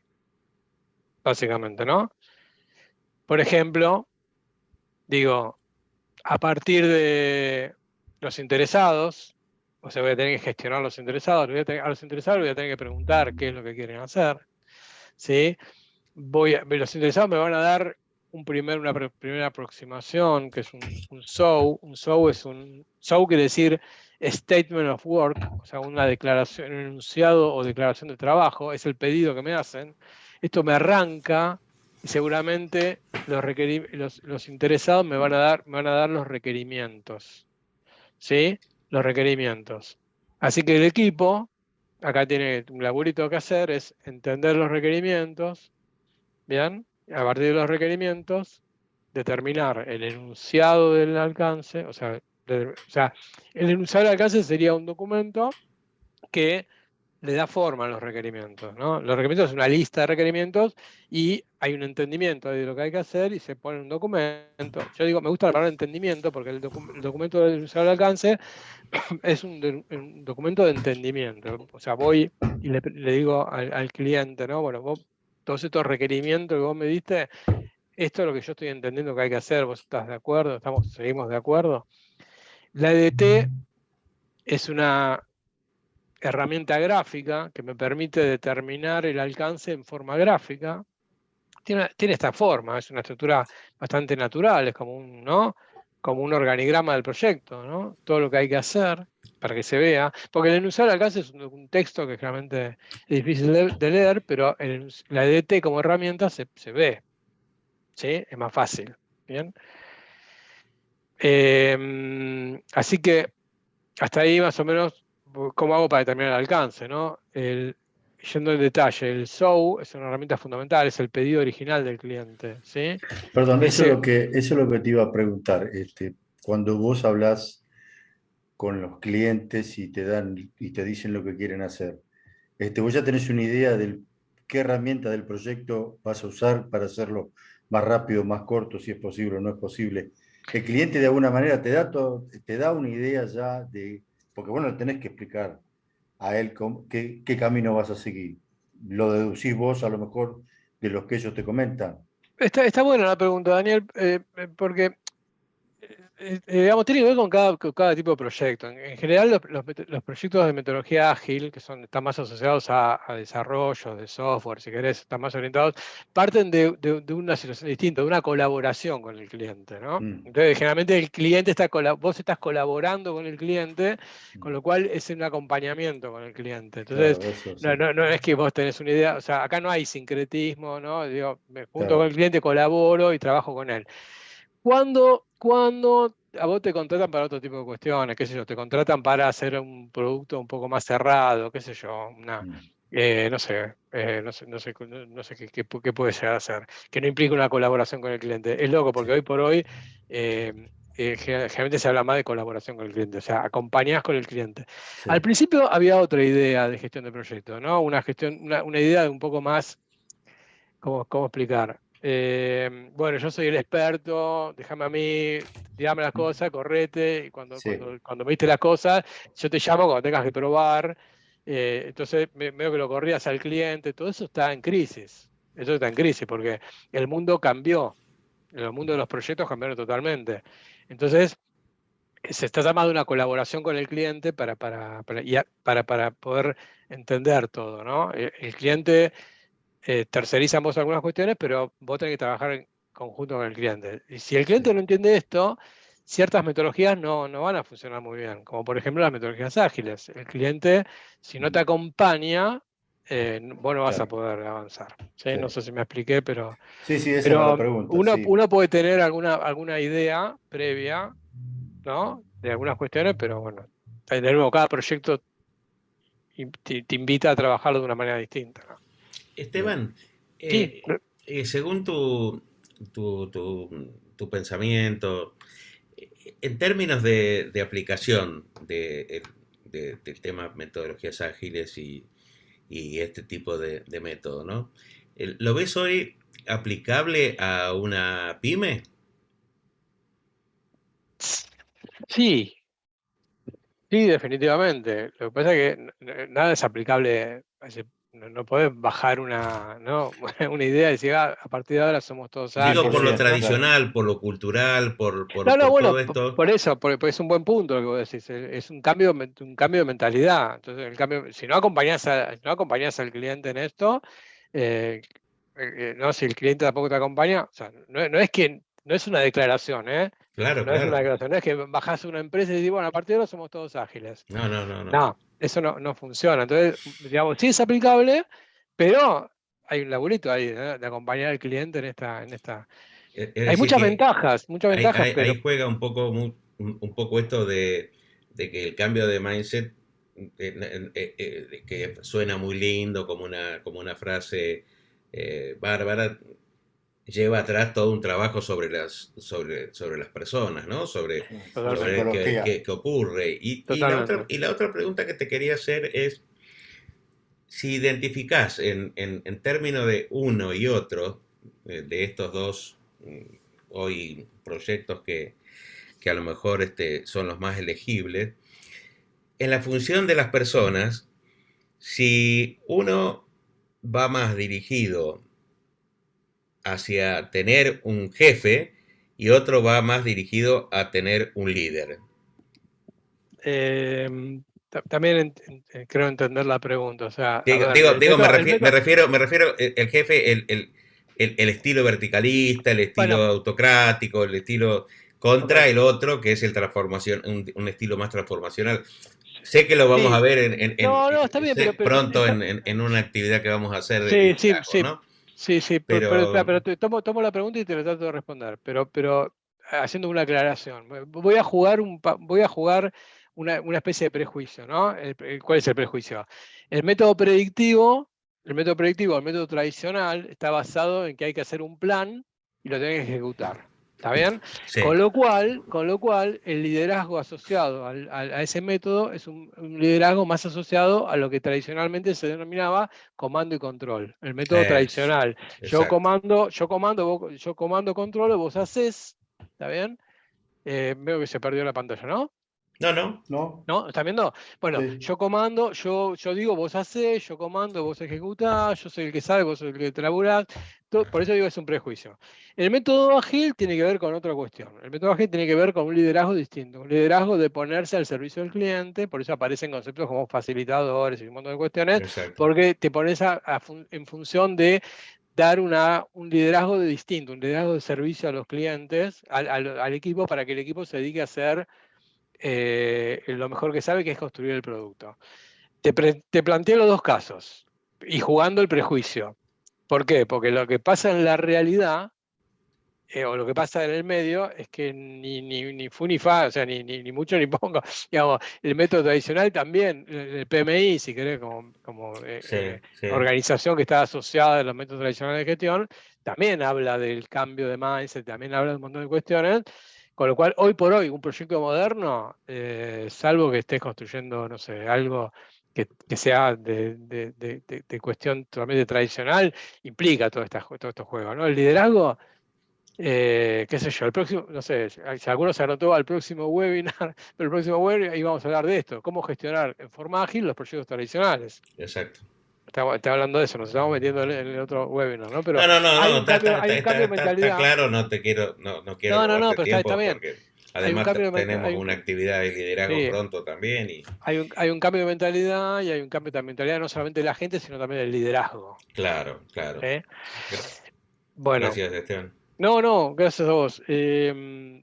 básicamente, ¿no? Por ejemplo, digo, a partir de los interesados, o sea, voy a tener que gestionar a los interesados, a los interesados voy a tener que preguntar qué es lo que quieren hacer, ¿sí? Los interesados me van a dar una primera aproximación, que es un SOW. Un SOW quiere decir Statement of Work, o sea, una declaración, un enunciado o declaración de trabajo, es el pedido que me hacen. Esto me arranca y seguramente los interesados me van a dar los requerimientos, ¿sí? Los requerimientos. Así que el equipo, acá tiene un laburito que hacer, es entender los requerimientos. Bien, a partir de los requerimientos, determinar el enunciado del alcance, o sea, el enunciado del alcance sería un documento que le da forma a los requerimientos, ¿no? Los requerimientos es una lista de requerimientos y hay un entendimiento de lo que hay que hacer y se pone en un documento. Yo digo, me gusta la palabra entendimiento porque el documento del enunciado del alcance es un documento de entendimiento. O sea, voy y le digo al cliente, ¿no? Bueno, todos estos requerimientos que vos me diste, esto es lo que yo estoy entendiendo que hay que hacer, ¿vos estás de acuerdo? ¿Seguimos de acuerdo? La EDT es una herramienta gráfica que me permite determinar el alcance en forma gráfica. Tiene esta forma, es una estructura bastante natural, es como ¿no? Como un organigrama del proyecto, ¿no? Todo lo que hay que hacer para que se vea, porque el enunciado de alcance es un texto que realmente es difícil de leer, pero la EDT como herramienta se ve, ¿sí? Es más fácil, ¿bien? Así que hasta ahí más o menos cómo hago para determinar el alcance, ¿no? Yendo en detalle, el SOW es una herramienta fundamental, es el pedido original del cliente, ¿sí? Perdón, Ese, eso es lo que te iba a preguntar. Cuando vos hablas con los clientes y te dan y te dicen lo que quieren hacer, vos ya tenés una idea de qué herramienta del proyecto vas a usar para hacerlo más rápido, más corto, si es posible o no es posible. El cliente de alguna manera te da una idea ya de, porque bueno, le tenés que explicar a él qué camino vas a seguir. Lo deducís vos a lo mejor de los que ellos te comentan. está buena la pregunta, Daniel, porque digamos, tiene que ver con cada tipo de proyecto. En general, los proyectos de metodología ágil, que están más asociados a desarrollo de software, si querés, están más orientados, parten de una situación distinta, de una colaboración con el cliente, ¿no? Mm, Entonces, generalmente vos estás colaborando con el cliente, con lo cual es un acompañamiento con el cliente. Entonces, claro, eso no, sí. no, no es que vos tenés una idea, o sea, acá no hay sincretismo, ¿no? Digo, me junto con Claro. el cliente, colaboro y trabajo con él. Cuando a vos te contratan para otro tipo de cuestiones, qué sé yo, te contratan para hacer un producto un poco más cerrado, qué sé yo, Mm, no sé qué puede llegar a ser, que no implique una colaboración con el cliente. Es loco, porque hoy por hoy generalmente se habla más de colaboración con el cliente, o sea, acompañás con el cliente. Al sí. principio había otra idea de gestión de proyectos, ¿no? Una idea de un poco más. ¿Cómo explicar? Bueno, yo soy el experto, déjame a mí, tirame las cosas, correte, y cuando, Sí, cuando, cuando me diste las cosas, yo te llamo cuando tengas que probar. Entonces, veo que lo corrías al cliente, todo eso está en crisis. Eso está en crisis porque el mundo cambió, el mundo de los proyectos cambiaron totalmente. Entonces, se está llamando una colaboración con el cliente para poder entender todo, ¿no? El cliente terceriza vos algunas cuestiones, pero vos tenés que trabajar en conjunto con el cliente. Y si el cliente no entiende esto, ciertas metodologías no van a funcionar muy bien, como por ejemplo las metodologías ágiles. El cliente, si no te acompaña, vos no vas a poder avanzar. ¿Sí? Sí. No sé si me expliqué, pero Sí, esa era la pregunta. Sí. uno puede tener alguna idea previa, ¿no? De algunas cuestiones, pero bueno, de nuevo, cada proyecto te invita a trabajarlo de una manera distinta, ¿no? Esteban, Sí, según tu pensamiento, en términos de aplicación del tema metodologías ágiles y este tipo de método, ¿no? ¿Lo ves hoy aplicable a una pyme? sí, sí, definitivamente. Lo que pasa es que nada es aplicable. No podés bajar ¿no? una idea y decir, a partir de ahora somos todos Digo, por lo ágiles, ¿no? tradicional, por lo cultural, No, por bueno, todo esto. por eso, porque es un buen punto lo que vos decís. Es un cambio de mentalidad. Entonces, si no acompañás al cliente en esto, eh, no, si el cliente tampoco te acompaña, o sea, no es que no es una declaración, ¿eh? Claro, No es una claro. declaración, no es que bajás una empresa y decís, bueno, a partir de ahora somos todos ágiles. No, no, no, no. No, eso no funciona. Entonces, digamos, sí es aplicable, pero hay un laburito ahí, ¿no? De acompañar al cliente en esta. Es Hay decir que muchas ventajas, pero ahí juega un poco, un poco esto de que el cambio de mindset, que suena muy lindo como una frase bárbara, lleva atrás todo un trabajo sobre las personas, ¿no? La Sobre totalmente, psicología. qué ocurre. totalmente. Y la otra pregunta que te quería hacer es, si identificás en términos de uno y otro, de estos dos hoy proyectos que a lo mejor son los más elegibles, en la función de las personas, si uno va más dirigido hacia tener un jefe y otro va más dirigido a tener un líder. También creo entender la pregunta. O sea, a Digo, ver, digo, digo, me el refiero, me método, refiero, me refiero el jefe, el estilo verticalista, el estilo bueno, autocrático, el estilo ok. contra el otro, que es el transformación, un estilo más transformacional. Sé que lo vamos a Sí, ver no, está bien, pronto en una actividad que vamos a hacer de sí, liderazgo, ¿no? sí, Pero, pero tomo la pregunta y te lo trato de responder, pero haciendo una aclaración. Voy a jugar una especie de prejuicio, ¿no? ¿Cuál es el prejuicio? El método predictivo, el método tradicional, está basado en que hay que hacer un plan y lo tenés que ejecutar. ¿Está bien? sí, Con lo cual, el liderazgo asociado a ese método es un liderazgo más asociado a lo que tradicionalmente se denominaba comando y control. El método es, tradicional. exacto. Yo comando, controlo, vos hacés. ¿Está bien? Veo que se perdió la pantalla, ¿no? No, no, ¿No? ¿No? ¿Están viendo? Bueno, Sí. yo comando, yo digo, vos hacés, yo comando, vos ejecutás, yo soy el que sabe, vos sos el que te laburás. Por eso digo que es un prejuicio. El método ágil tiene que ver con otra cuestión. El método ágil tiene que ver con un liderazgo distinto. Un liderazgo de ponerse al servicio del cliente, por eso aparecen conceptos como facilitadores y un montón de cuestiones, exacto. porque te pones en función de dar un liderazgo distinto, un liderazgo de servicio a los clientes, al equipo, para que el equipo se dedique a hacer lo mejor que sabe, que es construir el producto. Te planteo los dos casos y jugando el prejuicio. ¿Por qué? Porque lo que pasa en la realidad, o lo que pasa en el medio, es que ni fu ni fa, o sea, ni mucho ni poco. Digamos, el método tradicional también, el PMI, si querés, como Sí, sí, organización que está asociada a los métodos tradicionales de gestión, también habla del cambio de mindset, también habla de un montón de cuestiones. Con lo cual, hoy por hoy, un proyecto moderno, salvo que estés construyendo, no sé, algo que sea de cuestión totalmente tradicional, implica todos estos juegos, ¿no? El liderazgo, qué sé yo, el próximo, no sé, si alguno se anotó al próximo webinar, pero el próximo webinar íbamos a hablar de esto, cómo gestionar en forma ágil los proyectos tradicionales. exacto. Está hablando de eso, nos estamos metiendo en el otro webinar, ¿no? Pero No, no, no, hay no, un cambio de está mentalidad. claro, no quiero No, robarte pero está tiempo bien. porque Además, cambio de tenemos una actividad de liderazgo sí, pronto también. hay un cambio de mentalidad y hay un cambio de mentalidad no solamente de la gente, sino también del liderazgo. Claro, claro. ¿Eh? Bueno, Gracias, Esteban. no, gracias a vos.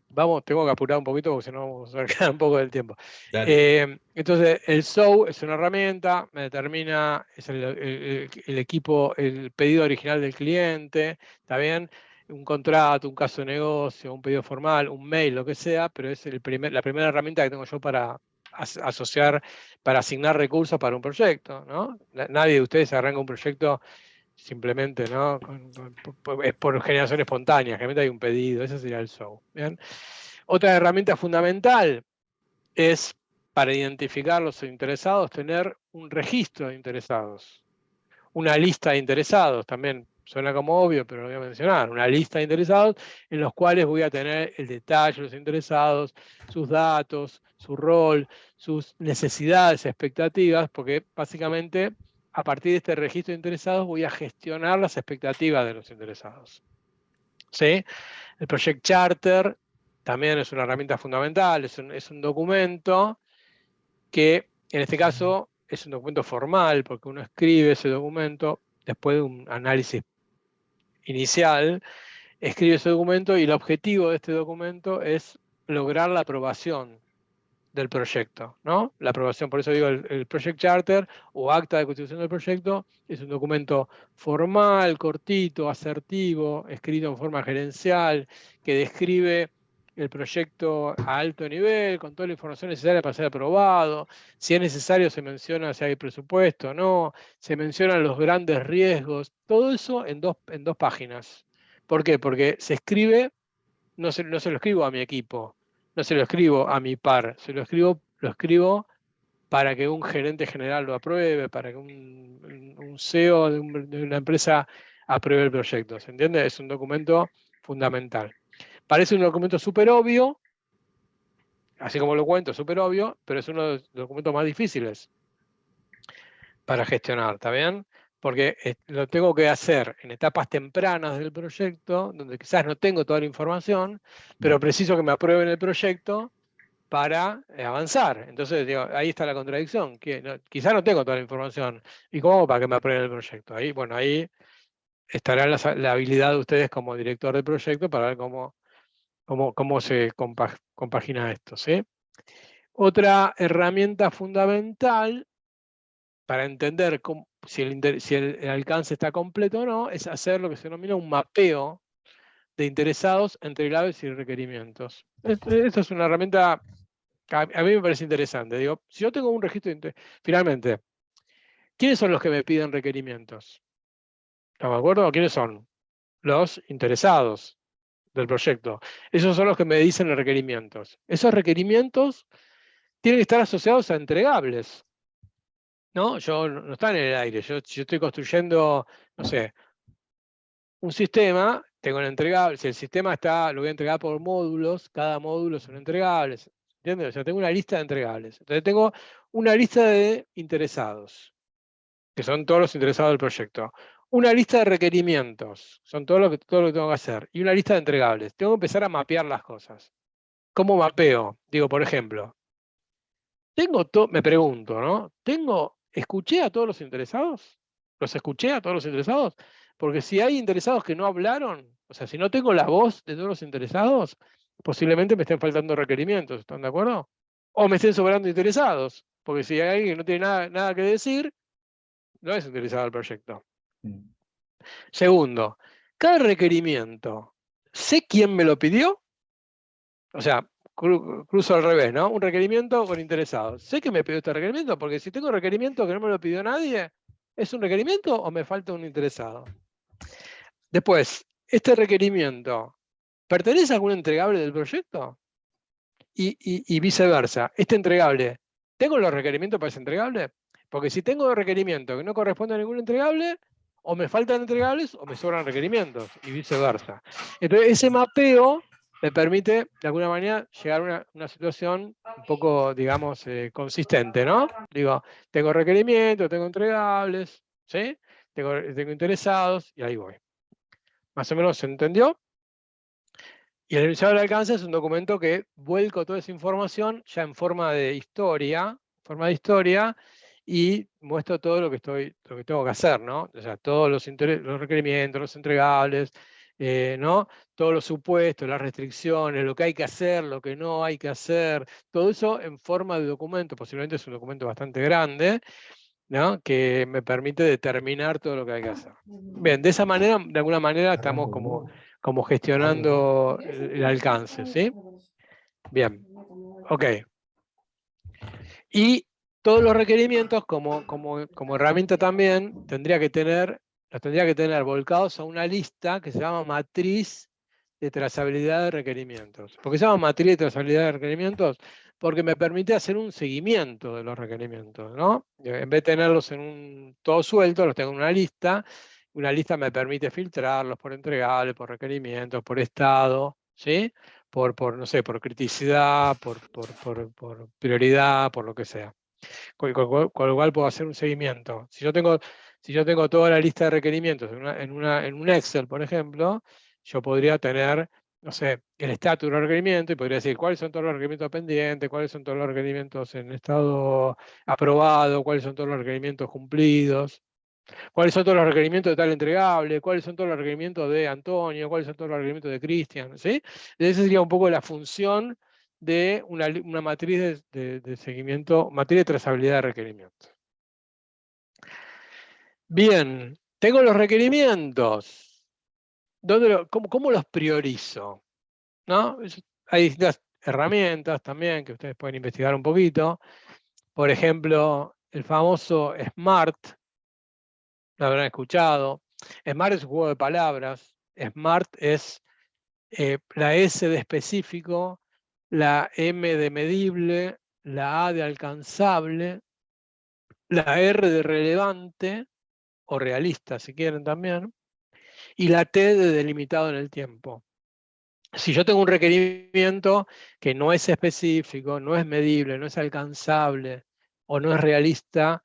Vamos, tengo que apurar un poquito porque si no vamos a quedar un poco del tiempo. Dale. Entonces, el SOW es una herramienta, me determina, es el equipo, el pedido original del cliente, ¿está bien? Un contrato, un caso de negocio, un pedido formal, un mail, lo que sea, pero es la primera herramienta que tengo yo para asociar, para asignar recursos para un proyecto, ¿no? Nadie de ustedes arranca un proyecto simplemente, ¿no? Es por generación espontánea, generalmente hay un pedido, ese sería el SOW. ¿Bien? Otra herramienta fundamental es para identificar los interesados, tener un registro de interesados, una lista de interesados, también suena como obvio, pero lo voy a mencionar, una lista de interesados en los cuales voy a tener el detalle de los interesados, sus datos, su rol, sus necesidades, expectativas, porque básicamente a partir de este registro de interesados voy a gestionar las expectativas de los interesados. ¿Sí? El Project Charter también es una herramienta fundamental, es un documento que en este caso es un documento formal, porque uno escribe ese documento después de un análisis inicial, escribe ese documento y el objetivo de este documento es lograr la aprobación del proyecto, ¿no? La aprobación, por eso digo, el Project Charter o acta de constitución del proyecto es un documento formal, cortito, asertivo, escrito en forma gerencial, que describe el proyecto a alto nivel, con toda la información necesaria para ser aprobado. Si es necesario, se menciona si hay presupuesto o no, se mencionan los grandes riesgos, todo eso en dos páginas. ¿Por qué? Porque se escribe, no se lo escribo a mi equipo, no se lo escribo a mi par, lo escribo para que un gerente general lo apruebe, para que un CEO de una empresa apruebe el proyecto. ¿Se entiende? Es un documento fundamental. Parece un documento súper obvio, así como lo cuento, súper obvio, pero es uno de los documentos más difíciles para gestionar, ¿está bien? Porque lo tengo que hacer en etapas tempranas del proyecto, donde quizás no tengo toda la información, pero preciso que me aprueben el proyecto para avanzar. Entonces, digo, ahí está la contradicción, que quizás no tengo toda la información. ¿Y cómo hago para que me aprueben el proyecto? Ahí, bueno, ahí estará la habilidad de ustedes como director del proyecto para ver cómo se compagina esto, ¿sí? Otra herramienta fundamental para entender si el alcance está completo o no, es hacer lo que se denomina un mapeo de interesados entre claves y requerimientos. Esta es una herramienta que a mí me parece interesante. Digo, si yo tengo un registro finalmente, ¿quiénes son los que me piden requerimientos? ¿Estamos de acuerdo? ¿Quiénes son? Los interesados del proyecto. Esos son los que me dicen los requerimientos. Esos requerimientos tienen que estar asociados a entregables. ¿No? No están en el aire. Yo estoy construyendo, no sé, un sistema, tengo el entregable. Si el sistema lo voy a entregar por módulos, cada módulo son entregables. ¿Entiendes? O sea, tengo una lista de entregables. Entonces tengo una lista de interesados, que son todos los interesados del proyecto. Una lista de requerimientos, son todo lo que tengo que hacer. Y una lista de entregables. Tengo que empezar a mapear las cosas. ¿Cómo mapeo? Digo, por ejemplo, me pregunto, ¿no? ¿Escuché a todos los interesados? ¿Los escuché a todos los interesados? Porque si hay interesados que no hablaron, o sea, si no tengo la voz de todos los interesados, posiblemente me estén faltando requerimientos, ¿están de acuerdo? O me estén sobrando interesados, porque si hay alguien que no tiene nada que decir, no es interesado al proyecto. Segundo, cada requerimiento, ¿sé quién me lo pidió? O sea, cruzo al revés, ¿no? Un requerimiento con interesados. Sé que me pidió este requerimiento, porque si tengo requerimiento que no me lo pidió nadie, ¿es un requerimiento o me falta un interesado? Después, ¿este requerimiento pertenece a algún entregable del proyecto? Y viceversa. Este entregable, ¿tengo los requerimientos para ese entregable? Porque si tengo requerimientos que no corresponden a ningún entregable, o me faltan entregables o me sobran requerimientos, y viceversa. Entonces, ese mapeo me permite, de alguna manera, llegar a una situación un poco, digamos, consistente, ¿no? Digo, tengo requerimientos, tengo entregables, ¿sí? Tengo interesados, y ahí voy. ¿Más o menos se entendió? Y el enunciado del alcance es un documento que vuelco toda esa información ya en forma de historia, y muestro todo lo que tengo que hacer, ¿no? O sea, todos los requerimientos, los entregables, ¿no? Todos los supuestos, las restricciones, lo que hay que hacer, lo que no hay que hacer, todo eso en forma de documento, posiblemente es un documento bastante grande, ¿no? Que me permite determinar todo lo que hay que hacer. Bien, de esa manera, de alguna manera, estamos como gestionando el alcance, ¿sí? Bien, ok. Y todos los requerimientos, como herramienta también, los tendría que tener volcados a una lista que se llama matriz de trazabilidad de requerimientos. ¿Por qué se llama matriz de trazabilidad de requerimientos? Porque me permite hacer un seguimiento de los requerimientos, ¿no? En vez de tenerlos todo suelto, los tengo en una lista. Una lista me permite filtrarlos por entregables, por requerimientos, por estado, ¿sí? No sé, por criticidad, por prioridad, por lo que sea. Con lo cual puedo hacer un seguimiento. Si yo tengo toda la lista de requerimientos en un Excel, por ejemplo, yo podría tener, no sé, el estatus de los requerimientos y podría decir cuáles son todos los requerimientos pendientes, cuáles son todos los requerimientos en estado aprobado, cuáles son todos los requerimientos cumplidos, cuáles son todos los requerimientos de tal entregable, cuáles son todos los requerimientos de Antonio, cuáles son todos los requerimientos de Cristian, ¿sí? Esa sería un poco la función de una matriz de seguimiento, matriz de trazabilidad de requerimientos. Bien, tengo los requerimientos. ¿Cómo los priorizo? ¿No? Hay distintas herramientas también que ustedes pueden investigar un poquito. Por ejemplo, el famoso SMART, lo habrán escuchado. SMART es un juego de palabras. SMART es la S de específico, la M de medible, la A de alcanzable, la R de relevante, o realista si quieren también, y la T de delimitado en el tiempo. Si yo tengo un requerimiento que no es específico, no es medible, no es alcanzable o no es realista,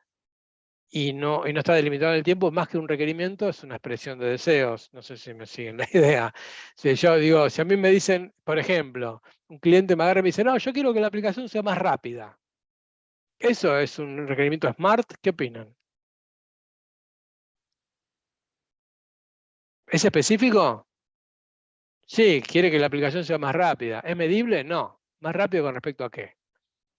y no está delimitado en el tiempo, más que un requerimiento, es una expresión de deseos. No sé si me siguen la idea. Si yo digo, si a mí me dicen, por ejemplo, un cliente me agarra y me dice, no, yo quiero que la aplicación sea más rápida. ¿Eso es un requerimiento SMART? ¿Qué opinan? ¿Es específico? Sí, quiere que la aplicación sea más rápida. ¿Es medible? No. ¿Más rápido con respecto a qué?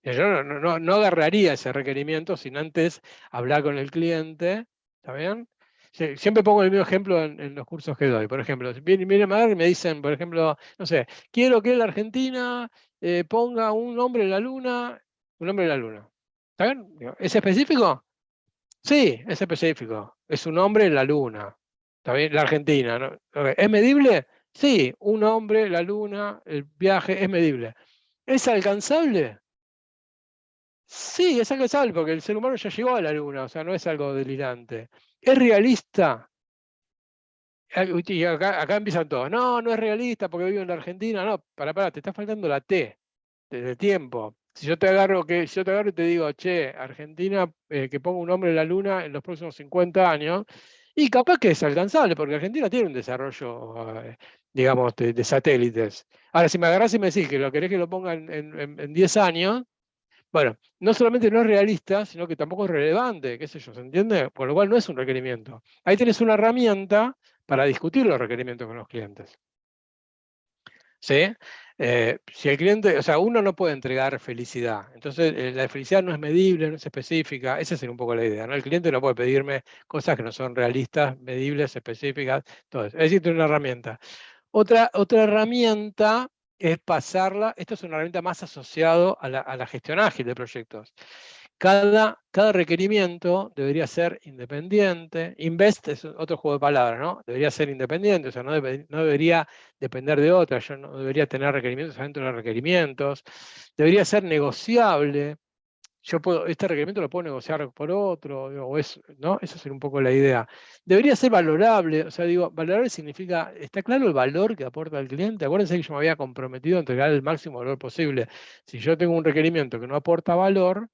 Yo no agarraría ese requerimiento sin antes hablar con el cliente. ¿Está bien? Siempre pongo el mismo ejemplo en los cursos que doy. Por ejemplo, vienen y me dicen, por ejemplo, no sé, quiero que la Argentina ponga un hombre en la luna, un hombre en la luna. ¿Está bien? ¿Es específico? Sí, es específico. Es un hombre en la luna. ¿Está bien? La Argentina, ¿no? Ok. ¿Es medible? Sí, un hombre, la luna, el viaje, es medible. ¿Es alcanzable? Sí, es alcanzable porque el ser humano ya llegó a la luna, o sea, no es algo delirante. ¿Es realista? Y acá empiezan todos. No, no es realista porque vivo en la Argentina. No, para, te está faltando la T de tiempo. Si yo te agarro y te digo, che, Argentina, que ponga un hombre en la luna en los próximos 50 años, y capaz que es alcanzable, porque Argentina tiene un desarrollo, digamos, de satélites. Ahora, si me agarrás y me decís que lo querés que lo ponga en 10 años, bueno, no solamente no es realista, sino que tampoco es relevante, qué sé yo, ¿se entiende? Por lo cual no es un requerimiento. Ahí tenés una herramienta para discutir los requerimientos con los clientes. ¿Sí? Si el cliente, o sea, uno no puede entregar felicidad. Entonces, la felicidad no es medible, no es específica. Esa es un poco la idea, ¿no? El cliente no puede pedirme cosas que no son realistas, medibles, específicas, todo eso. Es decir, tiene una herramienta. Otra herramienta es pasarla, esto es una herramienta más asociado a la gestión ágil de proyectos. Cada requerimiento debería ser independiente. Invest es otro juego de palabras, ¿no? Debería ser independiente, o sea, no debería depender de otra, yo no debería tener requerimientos adentro de requerimientos. Debería ser negociable. Este requerimiento lo puedo negociar por otro, ¿no? Esa sería un poco la idea. Debería ser valorable, o sea, digo, valorable significa, ¿está claro el valor que aporta el cliente? Acuérdense que yo me había comprometido a entregar el máximo valor posible. Si yo tengo un requerimiento que no aporta valor,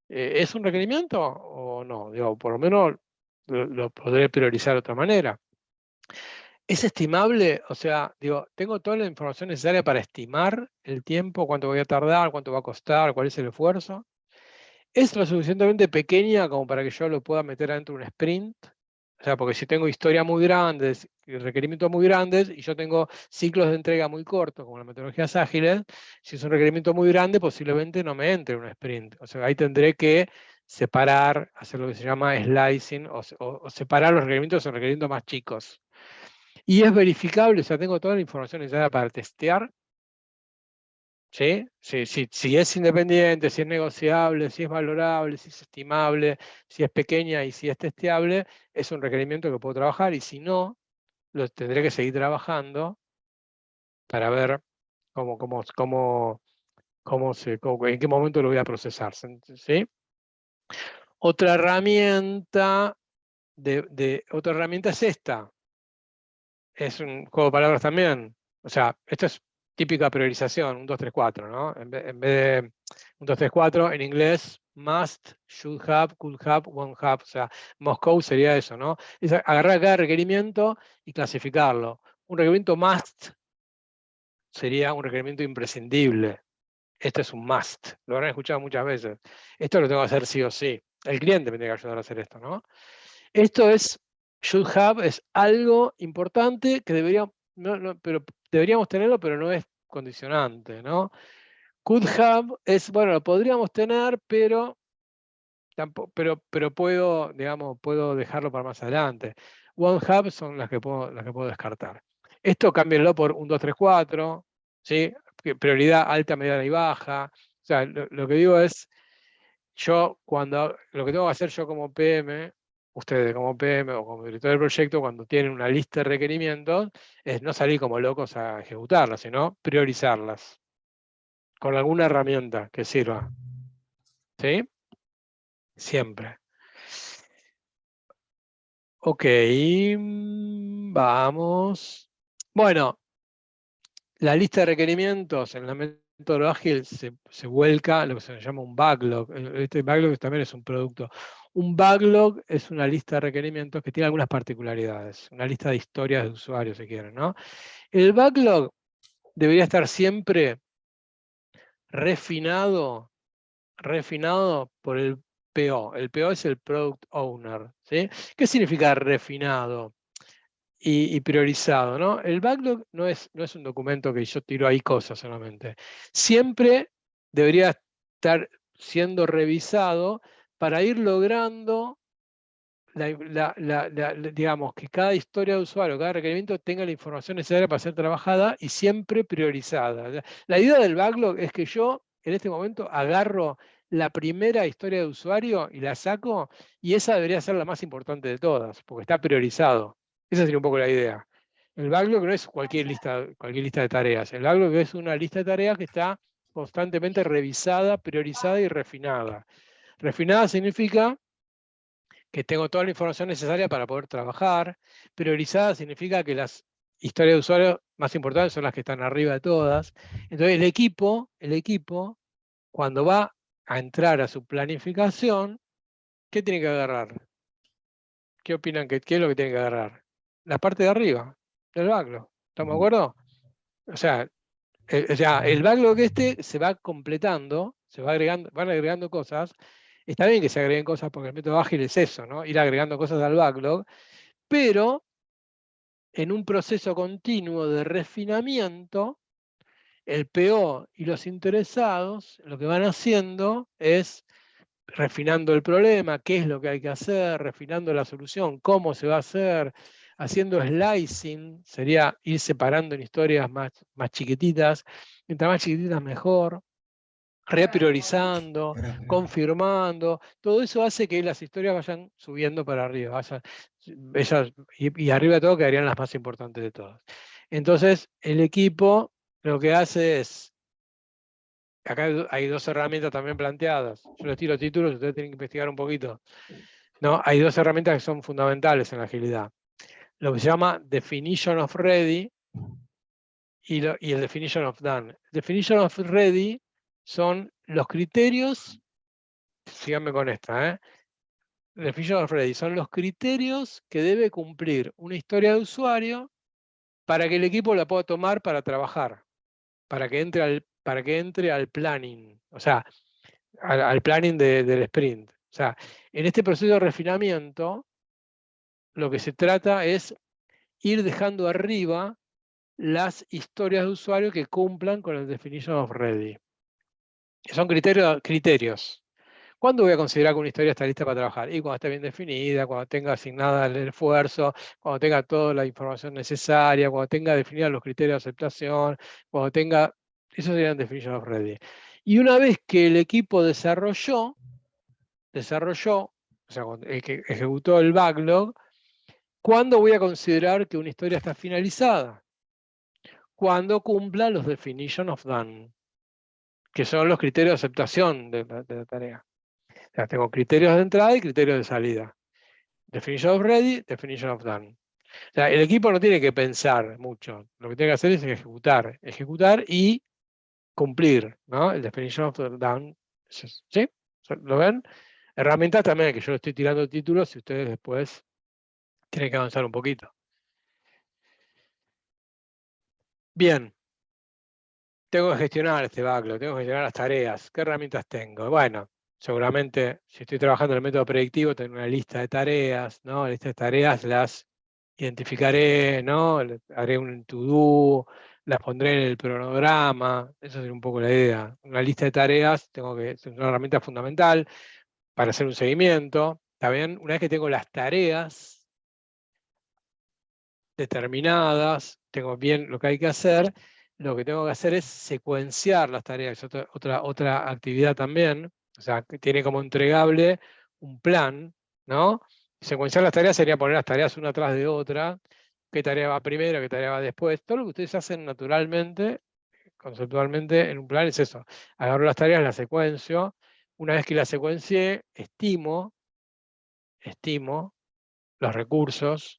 ¿es un requerimiento o no? Digo, por lo menos lo podré priorizar de otra manera. ¿Es estimable? O sea, digo, tengo toda la información necesaria para estimar el tiempo, cuánto voy a tardar, cuánto va a costar, cuál es el esfuerzo. ¿Es lo suficientemente pequeña como para que yo lo pueda meter adentro de un sprint? O sea, porque si tengo historias muy grandes, y requerimientos muy grandes, y yo tengo ciclos de entrega muy cortos, como las metodologías ágiles, si es un requerimiento muy grande, posiblemente no me entre en un sprint. O sea, ahí tendré que separar, hacer lo que se llama slicing, o separar los requerimientos en requerimientos más chicos. Y es verificable, o sea, tengo toda la información necesaria para testear. ¿Sí? Si es independiente, si es negociable, si es valorable, si es estimable, si es pequeña y si es testeable, es un requerimiento que puedo trabajar, y si no, lo tendré que seguir trabajando para ver en qué momento lo voy a procesar. ¿Sí? Otra herramienta otra herramienta es esta. Es un juego de palabras también. O sea, esto es típica priorización, 1, 2, 3, 4, ¿no? En vez de 1, 2, 3, 4, en inglés, must, should have, could have, won't have. O sea, Moscow sería eso, ¿no? Es agarrar cada requerimiento y clasificarlo. Un requerimiento must sería un requerimiento imprescindible. Esto es un must. Lo habrán escuchado muchas veces. Esto lo tengo que hacer sí o sí. El cliente me tiene que ayudar a hacer esto, ¿no? Esto es, should have, es algo importante que pero deberíamos tenerlo, pero no es condicionante, ¿no? Could have es, bueno, lo podríamos tener, pero tampoco, pero puedo, digamos, puedo dejarlo para más adelante. Won't have son las que puedo descartar. Esto cámbienlo por 1, 2, 3, 4, ¿sí? Prioridad alta, mediana y baja. O sea, lo que digo es, lo que tengo que hacer yo como PM, ustedes como PM o como director del proyecto, cuando tienen una lista de requerimientos, es no salir como locos a ejecutarlas, sino priorizarlas con alguna herramienta que sirva. ¿Sí? Siempre. Ok, vamos. Bueno, la lista de requerimientos en la método ágil se vuelca a lo que se llama un backlog. Este backlog también es un producto. Un backlog es una lista de requerimientos que tiene algunas particularidades, una lista de historias de usuarios, si quieren, ¿no? El backlog debería estar siempre refinado por el PO. El PO es el Product Owner, ¿sí? ¿Qué significa refinado y priorizado, ¿no? El backlog no es un documento que yo tiro ahí cosas solamente. Siempre debería estar siendo revisado para ir logrando, digamos, que cada historia de usuario, cada requerimiento tenga la información necesaria para ser trabajada y siempre priorizada. La idea del backlog es que yo en este momento agarro la primera historia de usuario y la saco, y esa debería ser la más importante de todas, porque está priorizado. Esa sería un poco la idea. El backlog no es cualquier lista de tareas. El backlog es una lista de tareas que está constantemente revisada, priorizada y refinada. Refinada significa que tengo toda la información necesaria para poder trabajar. Priorizada significa que las historias de usuario más importantes son las que están arriba de todas. Entonces el equipo, cuando va a entrar a su planificación, ¿qué tiene que agarrar? ¿Qué opinan? ¿Qué es lo que tiene que agarrar? La parte de arriba del backlog. ¿Estamos de acuerdo? O sea, el backlog se va completando, van agregando cosas. Está bien que se agreguen cosas porque el método ágil es eso, ¿no? Ir agregando cosas al backlog, pero en un proceso continuo de refinamiento, el PO y los interesados lo que van haciendo es refinando el problema, qué es lo que hay que hacer, refinando la solución, cómo se va a hacer, haciendo slicing, sería ir separando en historias más chiquititas, mientras más chiquititas mejor, repriorizando, confirmando, todo eso hace que las historias vayan subiendo para arriba, y arriba de todo quedarían las más importantes de todas. Entonces, el equipo lo que hace es, acá hay dos herramientas también planteadas, yo les tiro títulos, ustedes tienen que investigar un poquito. No, hay dos herramientas que son fundamentales en la agilidad. Lo que se llama Definition of Ready y el Definition of Done. Definition of Ready son los criterios, síganme con esta, Definition of Ready son los criterios que debe cumplir una historia de usuario para que el equipo la pueda tomar para trabajar, para que entre al planning, o sea, al planning del sprint. O sea, en este proceso de refinamiento, lo que se trata es ir dejando arriba las historias de usuario que cumplan con el definition of ready. Que son criterios. ¿Cuándo voy a considerar que una historia está lista para trabajar? Y cuando esté bien definida, cuando tenga asignada el esfuerzo, cuando tenga toda la información necesaria, cuando tenga definidos los criterios de aceptación, cuando tenga... Esos serían definition of ready. Y una vez que el equipo desarrolló, o sea, el que ejecutó el backlog, ¿cuándo voy a considerar que una historia está finalizada? Cuando cumpla los definition of done, que son los criterios de aceptación de la tarea. O sea, tengo criterios de entrada y criterios de salida. Definition of ready, definition of done. O sea, el equipo no tiene que pensar mucho. Lo que tiene que hacer es ejecutar y cumplir, ¿no? El definition of done. ¿Sí? ¿Lo ven? Herramientas también, que yo le estoy tirando títulos si ustedes después tienen que avanzar un poquito. Bien. Tengo que gestionar este backlog, tengo que gestionar las tareas. ¿Qué herramientas tengo? Bueno, seguramente si estoy trabajando en el método predictivo, tengo una lista de tareas, ¿no? La lista de tareas las identificaré, ¿no? Haré un to-do, las pondré en el cronograma, esa es un poco la idea. Una lista de tareas, es una herramienta fundamental para hacer un seguimiento. ¿Está bien? Una vez que tengo las tareas determinadas, tengo bien lo que hay que hacer, lo que tengo que hacer es secuenciar las tareas, otra actividad también, o sea, que tiene como entregable un plan, ¿no? Secuenciar las tareas sería poner las tareas una tras de otra, qué tarea va primero, qué tarea va después, todo lo que ustedes hacen naturalmente, conceptualmente en un plan es eso, agarro las tareas, las secuencio, una vez que las secuencié, estimo los recursos,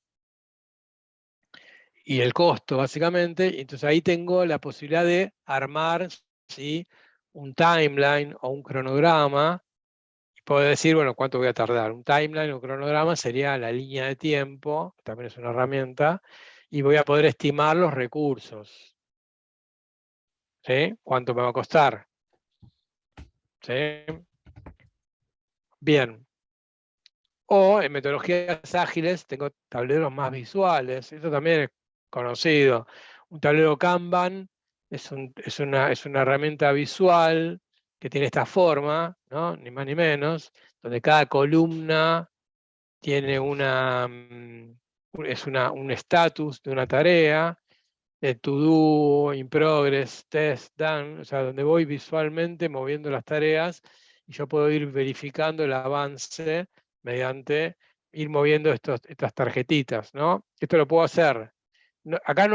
y el costo, básicamente, y entonces ahí tengo la posibilidad de armar, ¿sí?, un timeline o un cronograma, y puedo decir, bueno, cuánto voy a tardar. Un timeline o un cronograma sería la línea de tiempo, que también es una herramienta, y voy a poder estimar los recursos. ¿Sí? ¿Cuánto me va a costar? ¿Sí? Bien. O en metodologías ágiles tengo tableros más visuales, eso también es conocido. Un tablero Kanban es una herramienta visual que tiene esta forma, ¿no? Ni más ni menos, donde cada columna tiene un estatus de una tarea, de to do, in progress, test, done, o sea, donde voy visualmente moviendo las tareas y yo puedo ir verificando el avance mediante ir moviendo estas tarjetitas, ¿no? Esto lo puedo hacer. Acá